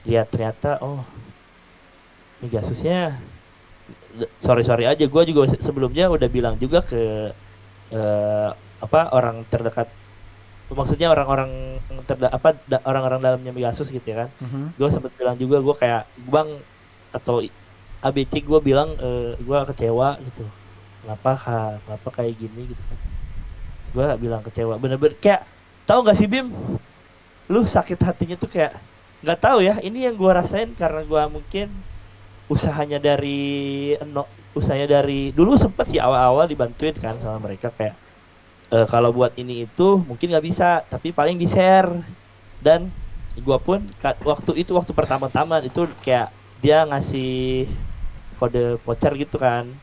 lihat ternyata Megasusnya sorry aja, gue juga sebelumnya udah bilang juga ke orang terdekat, maksudnya orang-orang orang-orang dalamnya Pegasus gitu ya kan. Gue sempet bilang juga, gue kayak Bang atau ABC, gue bilang gue kecewa gitu, kenapa kayak gini gitu kan. Gue bilang kecewa, bener-bener kayak, tahu nggak sih Bim, lu sakit hatinya tuh kayak nggak tahu ya, ini yang gue rasain karena gue mungkin usahanya dari dulu sempet sih awal-awal dibantuin kan sama mereka kayak kalau buat ini itu mungkin nggak bisa, tapi paling di share. Dan gua pun waktu pertama-tama itu kayak dia ngasih kode voucher gitu kan,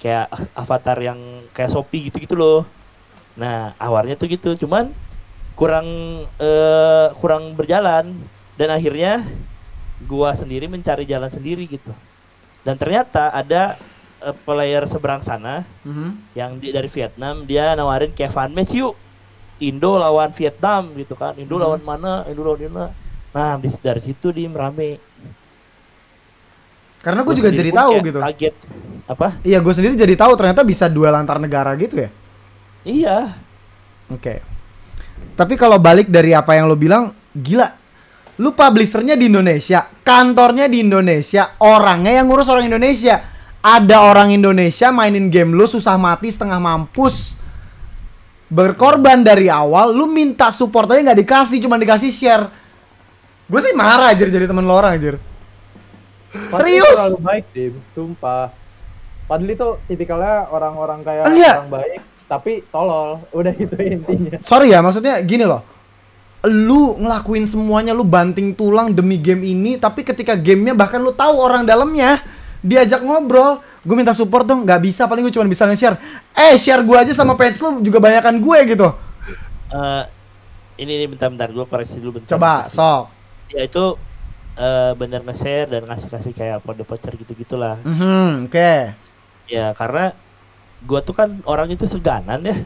kayak avatar yang kayak Shopee gitu loh. Nah awalnya tuh gitu, cuman kurang berjalan, dan akhirnya gua sendiri mencari jalan sendiri gitu. Dan ternyata ada player seberang sana yang dari Vietnam, dia nawarin kayak fan match yuk, Indo lawan Vietnam gitu kan. Indo lawan mana? Nah dari situ dia rame. Karena gue juga jadi tahu gitu. Kaget. Apa? Iya, gue sendiri jadi tahu ternyata bisa duel antar negara gitu ya. Iya. Oke. Tapi kalau balik dari apa yang lo bilang, gila. Lu publishernya di Indonesia, kantornya di Indonesia, orangnya yang ngurus orang Indonesia. Ada orang Indonesia mainin game lu susah mati setengah mampus, berkorban dari awal, lu minta support aja nggak dikasih, cuma dikasih share. Gue sih marah aja jadi temen lo orang aja. Serius? Terlalu baik sih, sumpah. Padahal itu tipikalnya orang-orang kayak orang baik, tapi tolol. Udah itu intinya. Sorry ya, maksudnya gini loh. Lu ngelakuin semuanya, lu banting tulang demi game ini, tapi ketika gamenya bahkan lu tahu orang dalamnya, diajak ngobrol, gue minta support dong, nggak bisa, paling gue cuma bisa nge-share. Share gue aja sama page lu juga banyakan gue gitu. Ini bentar, gue koreksi dulu bentar. Coba, sok. Ya itu bener nge-share dan ngasih kayak kode voucher gitu-gitulah. Oke. Ya karena gue tuh kan orang itu seganan ya.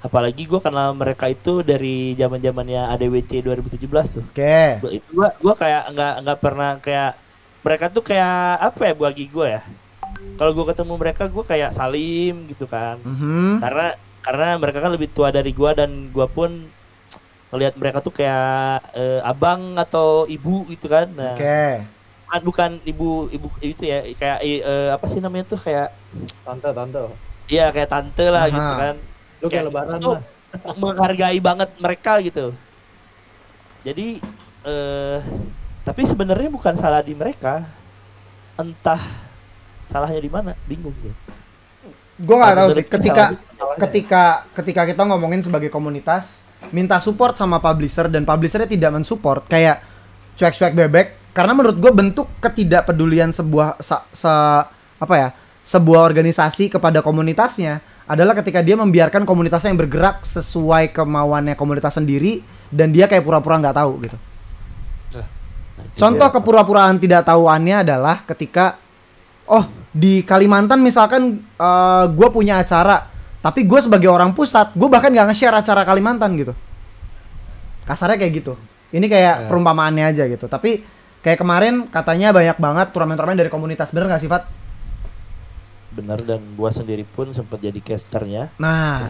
Apalagi gue kenal mereka itu dari zaman-zamannya ADWC 2017 tuh. Oke. Itu gue kayak nggak pernah kayak mereka tuh kayak apa ya bagi gue ya. Kalau gue ketemu mereka gue kayak salim gitu kan. Karena mereka kan lebih tua dari gue, dan gue pun ngelihat mereka tuh kayak abang atau ibu gitu kan. Nah, bukan ibu itu ya, kayak apa sih namanya tuh, kayak tante. Iya kayak tante lah gitu kan. Lu kayak lebaran tuh, lah. menghargai banget mereka gitu. Jadi tapi sebenarnya bukan salah di mereka, entah salahnya di mana, bingung gue. Gue nggak tahu sih. Ketika kita ngomongin sebagai komunitas, minta support sama publisher dan publishernya tidak mensupport, kayak cuek-cuek bebek. Karena menurut gue bentuk ketidakpedulian sebuah sebuah organisasi kepada komunitasnya adalah ketika dia membiarkan komunitasnya yang bergerak sesuai kemauannya komunitas sendiri, dan dia kayak pura-pura nggak tahu gitu. Contoh kepura-puraan tidak tahuannya adalah ketika di Kalimantan misalkan gue punya acara, tapi gue sebagai orang pusat, gue bahkan nggak nge-share acara Kalimantan gitu. Kasarnya kayak gitu. Ini kayak perumpamaannya aja gitu. Tapi kayak kemarin katanya banyak banget turnamen-turnamen dari komunitas, bener nggak sih Fat? Bener, dan gua sendiri pun sempat jadi casternya. Nah,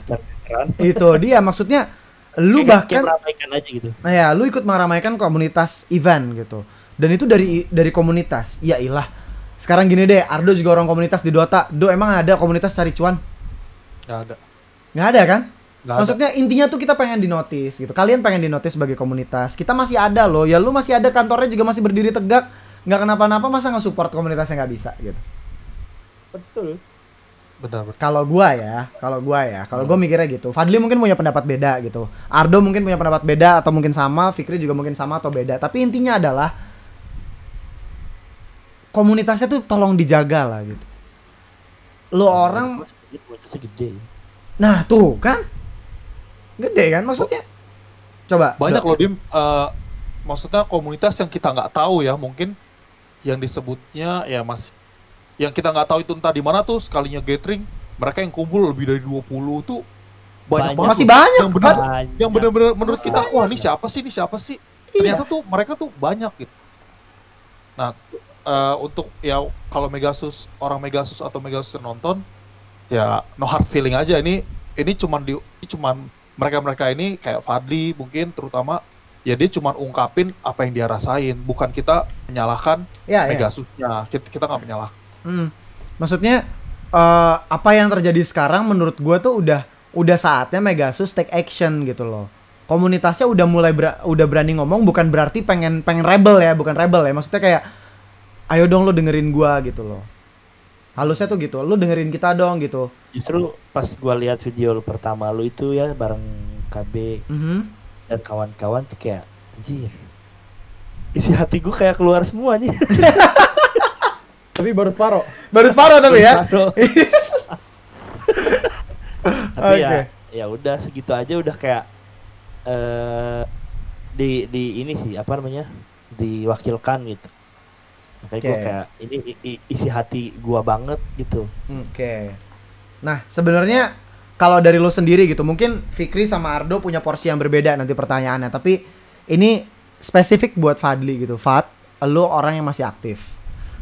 itu dia maksudnya. Lu bahkan meramaikan aja gitu. Nah ya, lu ikut meramaikan komunitas event gitu. Dan itu dari komunitas. Ya ilah. Sekarang gini deh, Ardo juga orang komunitas di Dota. Emang ada komunitas cari cuan? Nggak ada kan? Maksudnya intinya tuh kita pengen dinotis gitu. Kalian pengen dinotis sebagai komunitas. Kita masih ada loh. Ya lu masih ada, kantornya juga masih berdiri tegak. Nggak kenapa-napa, masa nggak support komunitasnya nggak bisa gitu. Betul. Benar. Kalau gua mikirnya gitu. Fadli mungkin punya pendapat beda gitu. Ardo mungkin punya pendapat beda atau mungkin sama, Fikri juga mungkin sama atau beda. Tapi intinya adalah komunitasnya tuh tolong dijaga lah gitu. Lo orang gede. Nah, tuh kan. Gede kan maksudnya. Coba. Banyak loh Dim, maksudnya komunitas yang kita nggak tahu ya, mungkin yang disebutnya ya mas, yang kita nggak tahu itu entah di mana tuh, sekalinya gathering mereka yang kumpul lebih dari 20 tuh banyak banget. Masih banyak yang benar-benar menurut kita wah ini siapa sih ternyata tuh mereka tuh banyak gitu. Nah untuk ya kalau orang Megasus atau Megasus yang nonton ya no hard feeling aja, ini cuman mereka ini kayak Fadli mungkin terutama ya dia cuman ungkapin apa yang dia rasain, bukan kita menyalahkan Megasusnya. Kita nggak menyalahkan. Maksudnya apa yang terjadi sekarang menurut gua tuh udah saatnya Megasus take action gitu loh. Komunitasnya udah mulai udah berani ngomong, bukan berarti pengen rebel ya, bukan rebel ya. Maksudnya kayak ayo dong lo dengerin gua gitu loh. Halusnya tuh gitu, lu dengerin kita dong gitu. Justru pas gua lihat video lu pertama lu itu ya bareng KB dan kawan-kawan tuh kayak anjir. Isi hati gua kayak keluar semua nih. Tapi baru separuh. Baru separuh tapi ya. Tapi ya udah segitu aja udah kayak di ini sih apa namanya? Diwakilkan gitu. Makanya gue kayak ini isi hati gua banget gitu. Oke. Nah sebenarnya kalau dari lo sendiri gitu, mungkin Fikri sama Ardo punya porsi yang berbeda nanti pertanyaannya. Tapi ini spesifik buat Fadli gitu. Fad, lo orang yang masih aktif,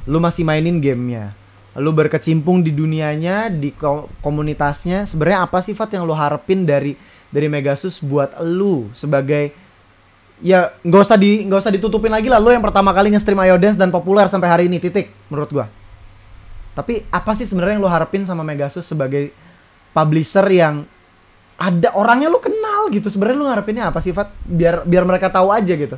lo masih mainin gamenya, lo berkecimpung di dunianya, di komunitasnya. Sebenarnya apa sih Fad yang lo harapin dari Megasus buat lo sebagai ya nggak usah ditutupin lagi lah, lo yang pertama kali nge-stream Ayo Dance dan populer sampai hari ini, titik menurut gua. Tapi apa sih sebenarnya yang lo harapin sama Megasus sebagai publisher yang ada orangnya lo kenal gitu? Sebenarnya lo ngarepinnya apa sih Fat? Biar mereka tahu aja gitu.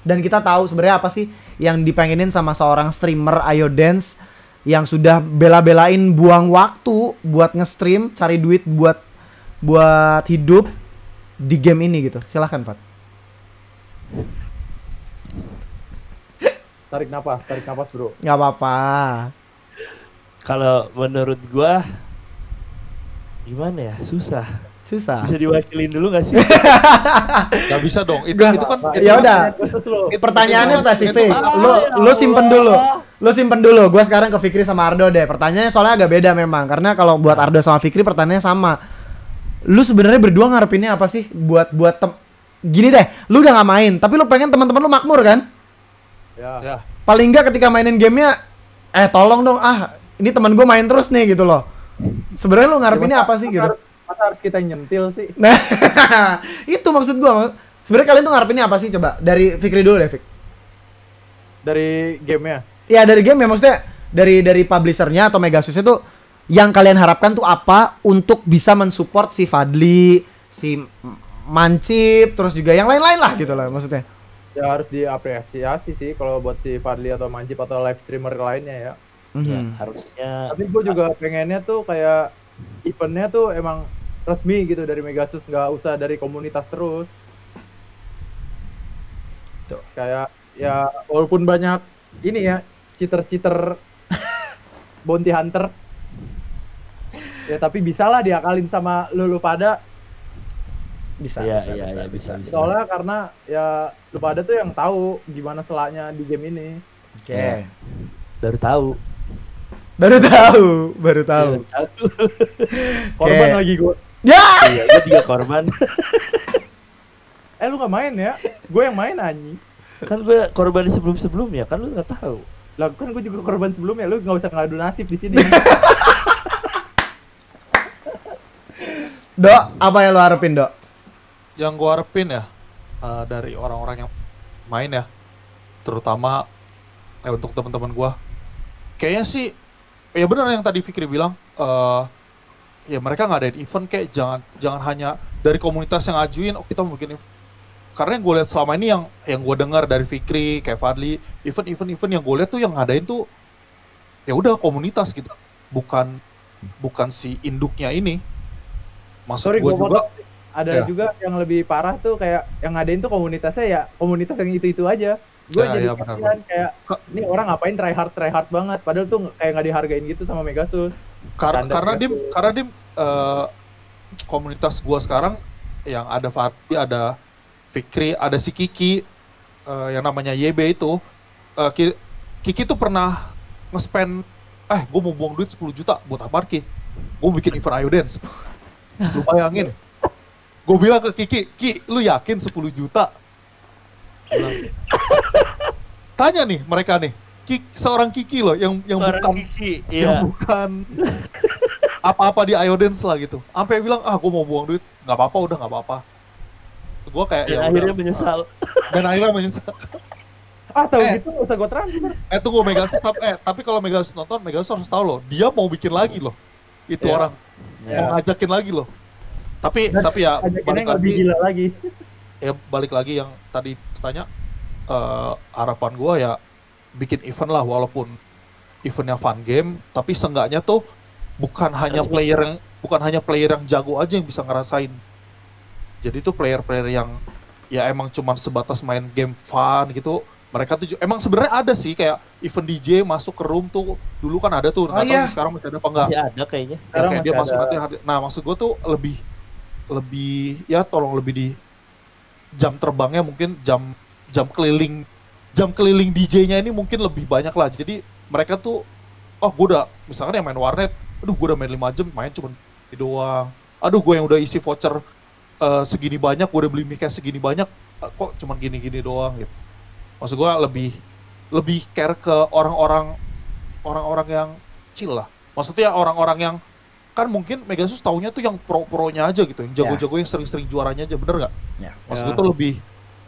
Dan kita tahu sebenarnya apa sih yang dipengenin sama seorang streamer Ayo Dance yang sudah bela-belain buang waktu buat nge-stream, cari duit buat hidup di game ini gitu. Silahkan Fat. Tarik nafas bro. Nggak apa-apa. Kalau menurut gua gimana ya, susah. Bisa diwakilin dulu nggak sih? Nggak bisa dong. Itu kan. Ya udah. Pertanyaannya spesifik. Lo simpen dulu. Lo simpen dulu. Gua sekarang ke Fikri sama Ardo deh. Pertanyaannya soalnya agak beda memang. Karena kalau buat Ardo sama Fikri pertanyaannya sama. Lu sebenarnya berdua ngarepinnya apa sih buat gini deh, lu udah gak main, tapi lu pengen teman-teman lu makmur kan? Ya. Paling enggak ketika mainin gamenya, tolong dong, ini teman gue main terus nih gitu loh. Sebenarnya lu ngarepinnya apa sih gitu? Masa harus kita nyentil sih? Nah, itu maksud gue. Sebenarnya kalian tuh ngarepinnya apa sih? Coba dari Fikri dulu deh, Fik. Dari gamenya? Iya dari game ya, maksudnya dari publishernya atau Megasusnya tuh yang kalian harapkan tuh apa untuk bisa mensupport si Fadli, si Mancip, terus juga yang lain-lain lah gitu lah maksudnya. Ya harus diapresiasi sih kalau buat si Fadli atau Mancip atau live streamer lainnya ya. Ya harusnya. Tapi gue juga pengennya tuh kayak eventnya tuh emang resmi gitu dari Megasus, nggak usah dari komunitas terus. Tuh. Kayak ya walaupun banyak ini ya cheater bounty hunter, ya tapi bisalah diakalin sama lu pada. Bisa. Soalnya karena ya lu pada tuh yang tahu gimana selaknya di game ini. Oke. Baru tahu. Korban lagi gue. Ya. Iya, gue juga korban. Lu nggak main ya? Gue yang main anjing. Kan gue korban sebelumnya, kan lu nggak tahu. Lah kan gue juga korban sebelumnya, lu nggak usah ngadu nasib di sini. Dok, apa yang lo harapin, Dok? Yang gue harapin ya dari orang-orang yang main ya, terutama untuk teman-teman gue, kayaknya sih ya benar yang tadi Fikri bilang, ya mereka ngadain event kayak jangan hanya dari komunitas yang ngajuin, kita mau bikin event. Karena yang gue lihat selama ini yang gue dengar dari Fikri kayak Fadli, event yang gue lihat tuh yang ngadain tuh ya udah komunitas gitu, bukan si induknya ini. Maksud gue juga ada juga yang lebih parah tuh kayak yang ngadain tuh komunitasnya ya komunitas yang itu aja. Gue jadi kasihan kayak ini orang ngapain try hard banget padahal tuh kayak nggak dihargain gitu sama Megasus. Karena dim komunitas gua sekarang yang ada Fatih, ada Fikri, ada si Kiki yang namanya YB itu. Kiki tuh pernah nge-spend gue mau buang duit 10 juta buat apa Ki? Gue bikin event Ayo Dance. Lu bayangin. Gue bilang ke Ki, lu yakin 10 juta? Bilang, tanya nih mereka nih, seorang Kiki loh yang Orang bukan Kiki, yang iya. bukan apa-apa di Iodance lah gitu. Sampai bilang gue mau buang duit, nggak apa-apa, udah nggak apa-apa. Gue kayak Dan ya akhirnya udah. menyesal. Dan akhirnya menyesal. Tahu Eh. gitu nggak usah gue transfer. Tunggu Megasus, tapi kalau Megasus nonton, Megasus harus tahu loh, dia mau bikin lagi loh. Itu Iya. orang Ya. mau ngajakin lagi loh. Tapi ya Ajakannya balik yang lebih lagi, gila lagi. ya balik lagi yang tadi tanya, harapan gue ya bikin event lah, walaupun eventnya fun game, tapi seenggaknya tuh bukan hanya player yang jago aja yang bisa ngerasain. Jadi tuh player-player yang ya emang cuman sebatas main game fun gitu. Mereka tuh emang sebenarnya ada sih kayak event DJ masuk ke room tuh, dulu kan ada tuh, nggak tahu iya. sekarang masih ada apa enggak. Masih ada kayaknya. Ya, Sekarang kayak dia masih masuk ada. nanti. Nah maksud gue tuh lebih ya tolong lebih di jam terbangnya mungkin jam keliling DJ-nya ini mungkin lebih banyak lah. Jadi mereka tuh gue udah misalkan yang main warnet, gue udah main 5 jam main cuma ini doang. Gue yang udah isi voucher segini banyak, gue udah beli mic segini banyak, kok cuma gini-gini doang gitu. Maksud gue lebih care ke orang-orang yang chill lah. Maksudnya orang-orang yang kan mungkin Megasus taunya tuh yang pro-pronya aja gitu, yang jago-jago yang sering-sering juaranya aja, bener nggak? Ya. Maksud gue tuh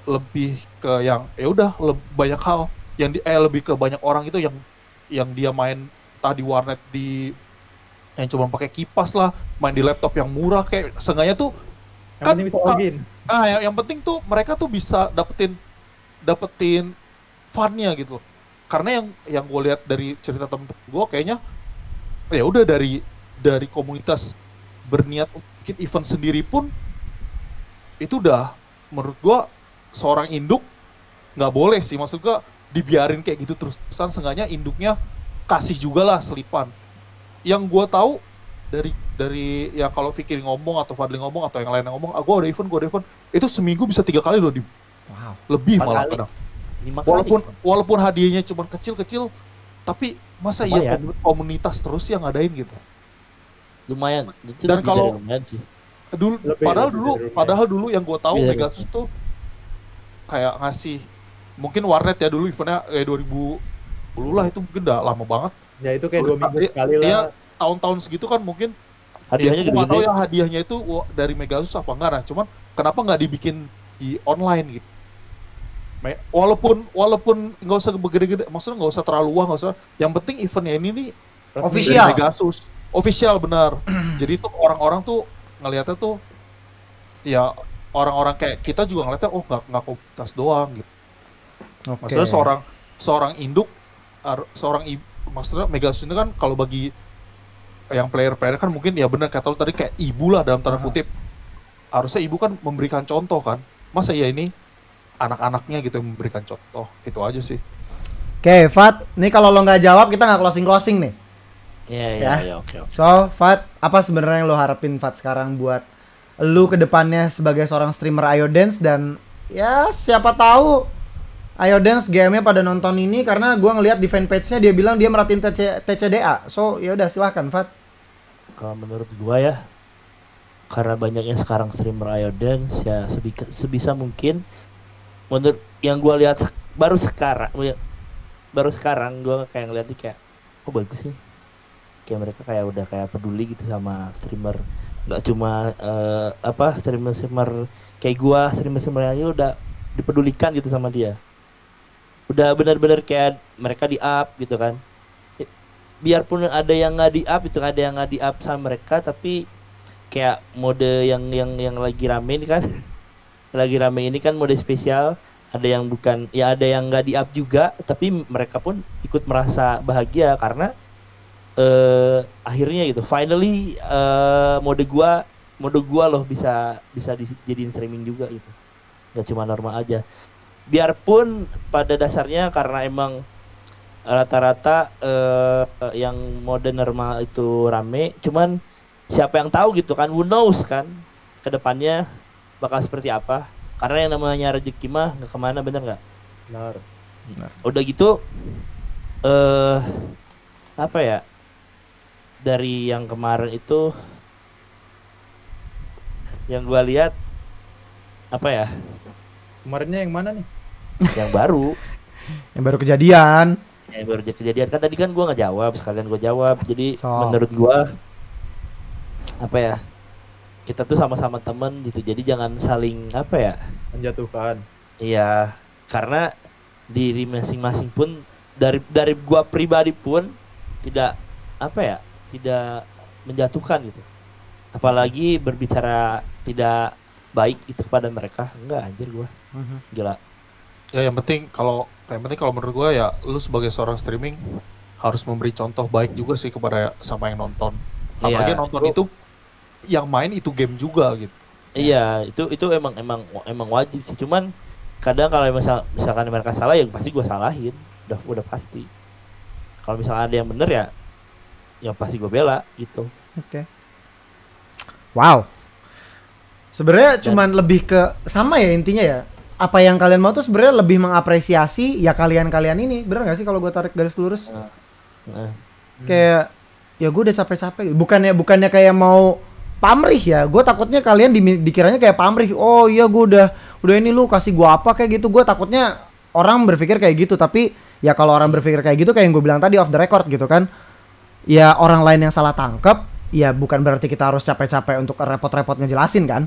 lebih ke yang ya udah banyak hal yang lebih ke banyak orang itu yang dia main tadi warnet yang cuma pakai kipas lah, main di laptop yang murah kayak seenggaknya tuh Yang kan penting bisa login. yang penting tuh mereka tuh bisa dapetin fun-nya gitu. Karena yang gue lihat dari cerita temen-temen gue kayaknya ya udah dari komunitas berniat untuk bikin event sendiri pun itu udah menurut gue seorang induk nggak boleh sih, maksud gue dibiarin kayak gitu terus-terusan. Seenggaknya induknya kasih juga lah selipan. Yang gue tahu dari ya kalau Fikri ngomong atau Fadli ngomong atau yang lain ngomong, gue ada event itu seminggu bisa 3 kali loh Wow. lebih 4 malah kali. kadang. 5 kali. Walaupun hadiahnya cuma kecil-kecil, tapi masa iya Lumayan. komunitas terus yang ngadain gitu. Lumayan. Itu Dan lebih kalau- dari lumayan sih. Padahal dulu yang gue tahu Iya. Megasus tuh kayak ngasih mungkin warnet ya dulu eventnya 2010 lah, itu mungkin udah lama banget. Ya itu kayak 2 minggu sekali lah. Iya, tahun-tahun segitu kan mungkin Hadiahnya ya, gue nggak tahu gede-gede. ya hadiahnya itu dari Megasus apa enggak, nah cuman kenapa nggak dibikin di online gitu. Walaupun nggak usah gede-gede, maksudnya nggak usah terlalu wah, nggak usah. Yang penting eventnya ini nih Official. dari Megasus, official benar. Jadi tuh orang-orang tuh ngelihatnya tuh ya orang-orang kayak kita juga ngeliatnya nggak komunitas doang gitu. Oke. Maksudnya seorang induk, maksudnya Megasus ini kan kalau bagi yang player-player kan mungkin ya benar kata lu tadi kayak ibu lah dalam tanda kutip. Harusnya ibu kan memberikan contoh kan. Masa ya ini anak-anaknya gitu yang memberikan contoh. Itu aja sih. Oke, Fat, nih kalau lo nggak jawab kita nggak closing nih. Iya, oke. So, Fat, apa sebenarnya yang lo harapin Fat sekarang buat lu ke depannya sebagai seorang streamer Iodance, dan ya siapa tahu Iodance game-nya pada nonton ini karena gua ngelihat di fanpage-nya dia bilang dia merhatiin TCDA. So, ya udah silahkan Fat. Kalau menurut gua ya, karena banyaknya sekarang streamer Iodance, ya sebisa mungkin menurut yang gua lihat baru sekarang gua kayak ngeliatnya kayak bagus nih, kayak mereka kayak udah kayak peduli gitu sama streamer, nggak cuma streamer kayak gua, streamer aja udah dipedulikan gitu sama dia, udah benar-benar kayak mereka di up gitu kan. Biarpun ada yang nggak di up itu, ada yang nggak di up sama mereka, tapi kayak mode yang lagi rame ini kan lagi rame ini kan mode spesial, ada yang bukan, ya ada yang nggak di up juga, tapi mereka pun ikut merasa bahagia karena akhirnya gitu finally mode gua loh bisa dijadiin streaming juga gitu, nggak cuma normal aja. Biarpun pada dasarnya karena emang rata-rata yang mode normal itu rame, cuman siapa yang tahu gitu kan, who knows kan kedepannya bakal seperti apa, karena yang namanya rezeki mah nggak kemana, bener nggak? Benar. Udah gitu apa ya, dari yang kemarin itu yang gua lihat apa ya, Kemarinnya yang mana nih? yang baru Yang baru kejadian. Ya baru jadi kejadian kan tadi kan gua nggak jawab, sekalian gua jawab. Jadi So. menurut gua apa ya? Kita tuh sama-sama temen gitu. Jadi jangan saling apa ya? Menjatuhkan. Iya, karena diri masing-masing pun dari gua pribadi pun tidak apa ya? Tidak menjatuhkan gitu. Apalagi berbicara tidak baik gitu kepada mereka. Enggak anjir gua. Gila. Ya yang penting kalau menurut gue ya lu sebagai seorang streaming harus memberi contoh baik juga sih kepada sama yang nonton. Apalagi Iya. nonton itu yang main itu game juga gitu. Iya, itu emang wajib sih. Cuman kadang kalau misalkan mereka salah ya pasti gua salahin. Udah pasti. Kalau misalkan ada yang bener ya pasti gua bela gitu. Oke. Wow. Sebenarnya cuman lebih ke sama ya intinya ya. Apa yang kalian mau tuh sebenarnya lebih mengapresiasi ya kalian ini. Bener gak sih kalau gue tarik garis lurus? Nah, Kayak ya gue udah capek-capek. Bukannya kayak mau pamrih ya. Gue takutnya kalian dikiranya kayak pamrih. Oh iya gue udah ini lu kasih gue apa kayak gitu. Gue takutnya orang berpikir kayak gitu. Tapi ya kalau orang berpikir kayak gitu kayak yang gue bilang tadi off the record gitu kan. Ya orang lain yang salah tangkap. Ya bukan berarti kita harus capek-capek untuk repot-repot ngejelasin kan.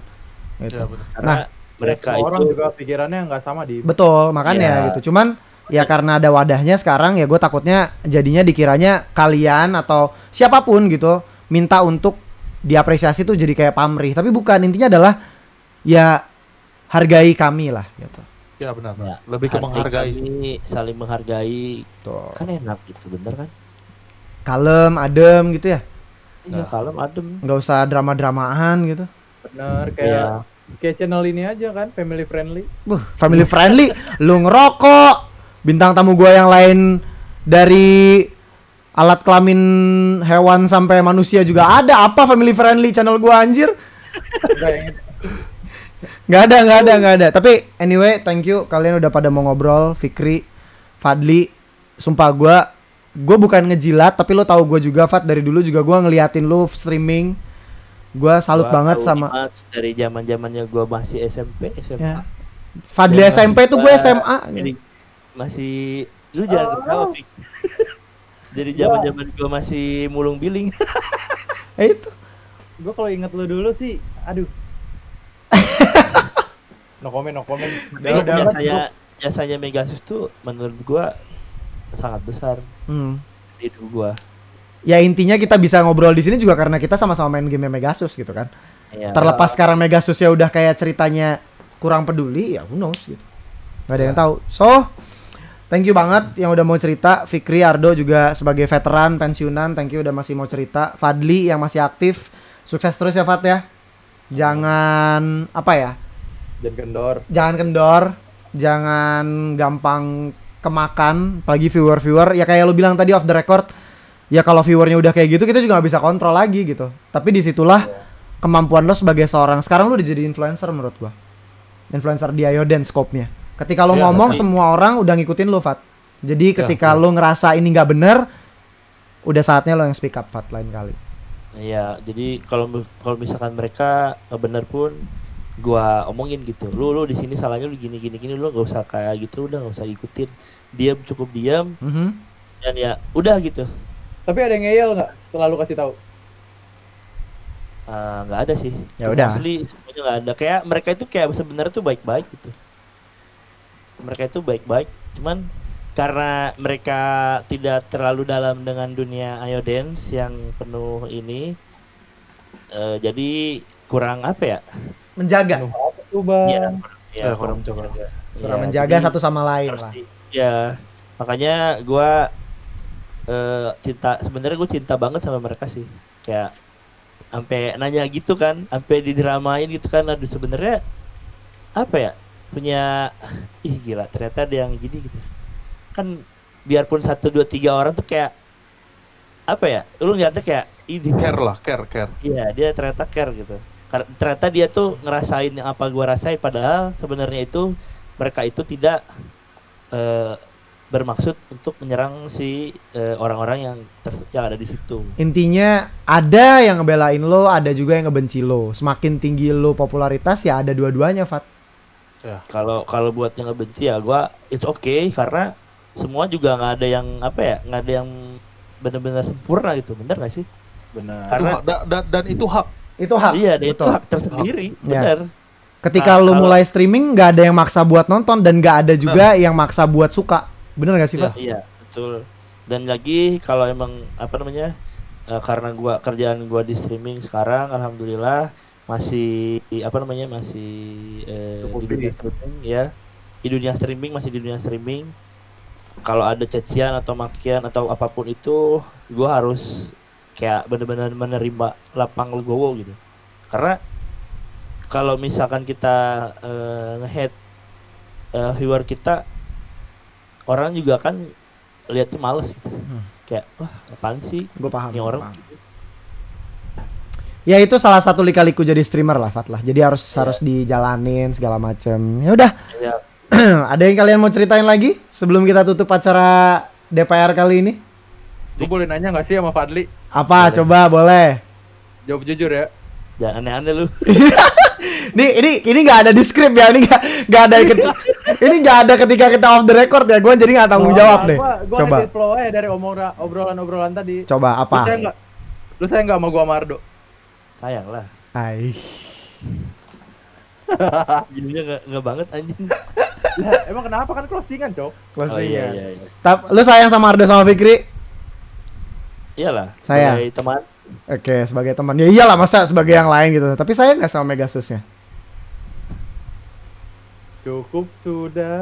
Gitu. Ya, bener. karena mereka Semua orang itu juga pikirannya nggak sama di. Betul, makanya Iya. gitu. Cuman ya karena ada wadahnya sekarang ya gue takutnya jadinya dikiranya kalian atau siapapun gitu minta untuk diapresiasi tuh jadi kayak pamrih. Tapi bukan, intinya adalah ya hargai kami lah gitu. Ya benar. Ya, Lebih ke menghargai sih. kami, saling menghargai. Tuh. Kan enak gitu, bener kan? Kalem, adem gitu ya. Iya, kalem adem. Nggak usah drama-dramaan gitu. Bener Iya. kayak channel ini aja kan, family friendly. Family friendly. Lu ngerokok. Bintang tamu gue yang lain dari alat kelamin hewan sampai manusia juga ada. Apa family friendly channel gue anjir? Enggak yang itu. Nggak ada. Tapi anyway, thank you kalian udah pada mau ngobrol. Fikri, Fadli, sumpah gue bukan ngejilat, tapi lo tahu gue juga Fat, dari dulu juga gue ngeliatin lo streaming. Gue salut Gua banget tahu sama Dimas dari zaman-zamannya gua masih SMP, SMA. ya. Fadli Dan SMP tuh gue gua SMA. Jadi masih lu jangan ketawa, Pik. Jadi zaman-zaman gua masih mulung billing. Itu. Gue kalau inget lu dulu sih, aduh. No comment. Jasanya Megasus tuh menurut gua sangat besar di hidup gua. Ya intinya kita bisa ngobrol di sini juga karena kita sama-sama main game Megasus gitu kan. Ya, Terlepas sekarang Megasus ya udah kayak ceritanya kurang peduli, ya who knows gitu. Gak ada yang tahu. So, thank you banget yang udah mau cerita. Fikri, Ardo juga sebagai veteran pensiunan, thank you udah masih mau cerita. Fadli yang masih aktif, sukses terus ya Fad ya. Jangan apa ya? Jangan kendor, jangan gampang kemakan, apalagi viewer ya kayak lu bilang tadi off the record. Ya kalau viewernya udah kayak gitu kita juga nggak bisa kontrol lagi gitu. Tapi disitulah kemampuan lo sebagai seorang. Sekarang lo udah jadi influencer menurut gua. Influencer di Dance scope-nya. Ketika lo ngomong semua orang udah ngikutin lo Fat. Jadi ketika lo ngerasa ini nggak bener, udah saatnya lo yang speak up Fat lain kali. Iya, jadi kalau misalkan mereka bener pun gua omongin gitu. Lu di sini salahnya lu gini lu nggak usah kayak gitu, udah nggak usah ikutin. Cukup diam. Dan ya udah gitu. Tapi ada yang ngeyel nggak setelah lu kasih tahu? Nggak ada sih. Ya udah. Mostly semuanya nggak ada. Kayak mereka itu kayak sebenarnya tuh baik-baik gitu. Mereka itu baik-baik. Cuman karena mereka tidak terlalu dalam dengan dunia Dance yang penuh ini, jadi kurang apa ya? Menjaga. Tuh bang. Ya, kurang menjaga. Kurang menjaga satu sama lain lah. Ya, makanya gua sebenarnya gue cinta banget sama mereka sih, kayak sampai nanya gitu kan, sampai didramain gitu kan. Aduh sebenarnya apa ya, punya gila ternyata ada yang gini gitu kan. Biarpun 1, 2, 3 orang tuh kayak apa ya, lu ngeliatnya kayak ini care. Iya, dia ternyata care gitu. Ternyata dia tuh ngerasain yang apa gua rasain, padahal sebenarnya itu mereka itu tidak bermaksud untuk menyerang si orang-orang yang ada di situ. Intinya ada yang ngebelain lo, ada juga yang ngebenci lo. Semakin tinggi lo popularitas ya ada dua-duanya Fat. Kalau buat yang ngebenci ya gua it's okay, karena semua juga nggak ada yang apa ya, nggak ada yang benar-benar sempurna gitu, bener nggak sih? Benar. Karena- Dan itu hak. Itu hak. Iya, dan itu Betul. hak tersendiri, Iya. bener. Ketika lu Kalau- mulai streaming nggak ada yang maksa buat nonton dan nggak ada juga yang maksa buat suka. Bener gak sih, Iya. Pak? Iya, betul. Dan lagi kalau emang apa namanya, karena kerjaan gua di streaming sekarang, alhamdulillah masih apa namanya, masih Cukup di dunia di- streaming ya, masih di dunia streaming. Kalau ada cacian atau makian atau apapun itu, gua harus kayak benar-benar menerima lapang legowo gitu. Karena kalau misalkan kita nge-hate viewer kita, orang juga kan lihatnya males gitu. Kayak wah apaan sih Gue paham. ini gua orang. paham. Ya itu salah satu lika-liku jadi streamer lah, Fat lah. Jadi harus dijalanin segala macem. Ya udah. Ya, Ada yang kalian mau ceritain lagi sebelum kita tutup acara DPR kali ini? Lu boleh nanya nggak sih sama Fadli? Apa? Boleh. Coba boleh. Jawab jujur ya. jangan aneh-aneh lu. Ini nggak ada di skrip ya. Ini nggak ada ini nggak ada ketika kita off the record ya. Gue jadi nggak tanggung jawab deh. Gua Coba. edit flow aja dari obrolan tadi. Coba apa? Lu saya nggak sama gua Mardo. Sayang lah. Hai. Jadinya nggak banget anjing. Lah, emang kenapa kan closingan, Cok? Closing Oh iya ya. iya. Lu sayang sama Ardo sama Fikri? Iyalah, Sayang. sebagai teman. Oke, sebagai teman. Ya iyalah, masa sebagai yang lain gitu. Tapi saya nggak sama Megasusnya. Cukup sudah.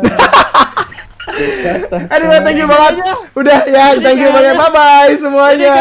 Aduh, thank you banget. Udah ya, thank you banget. Bye bye semuanya.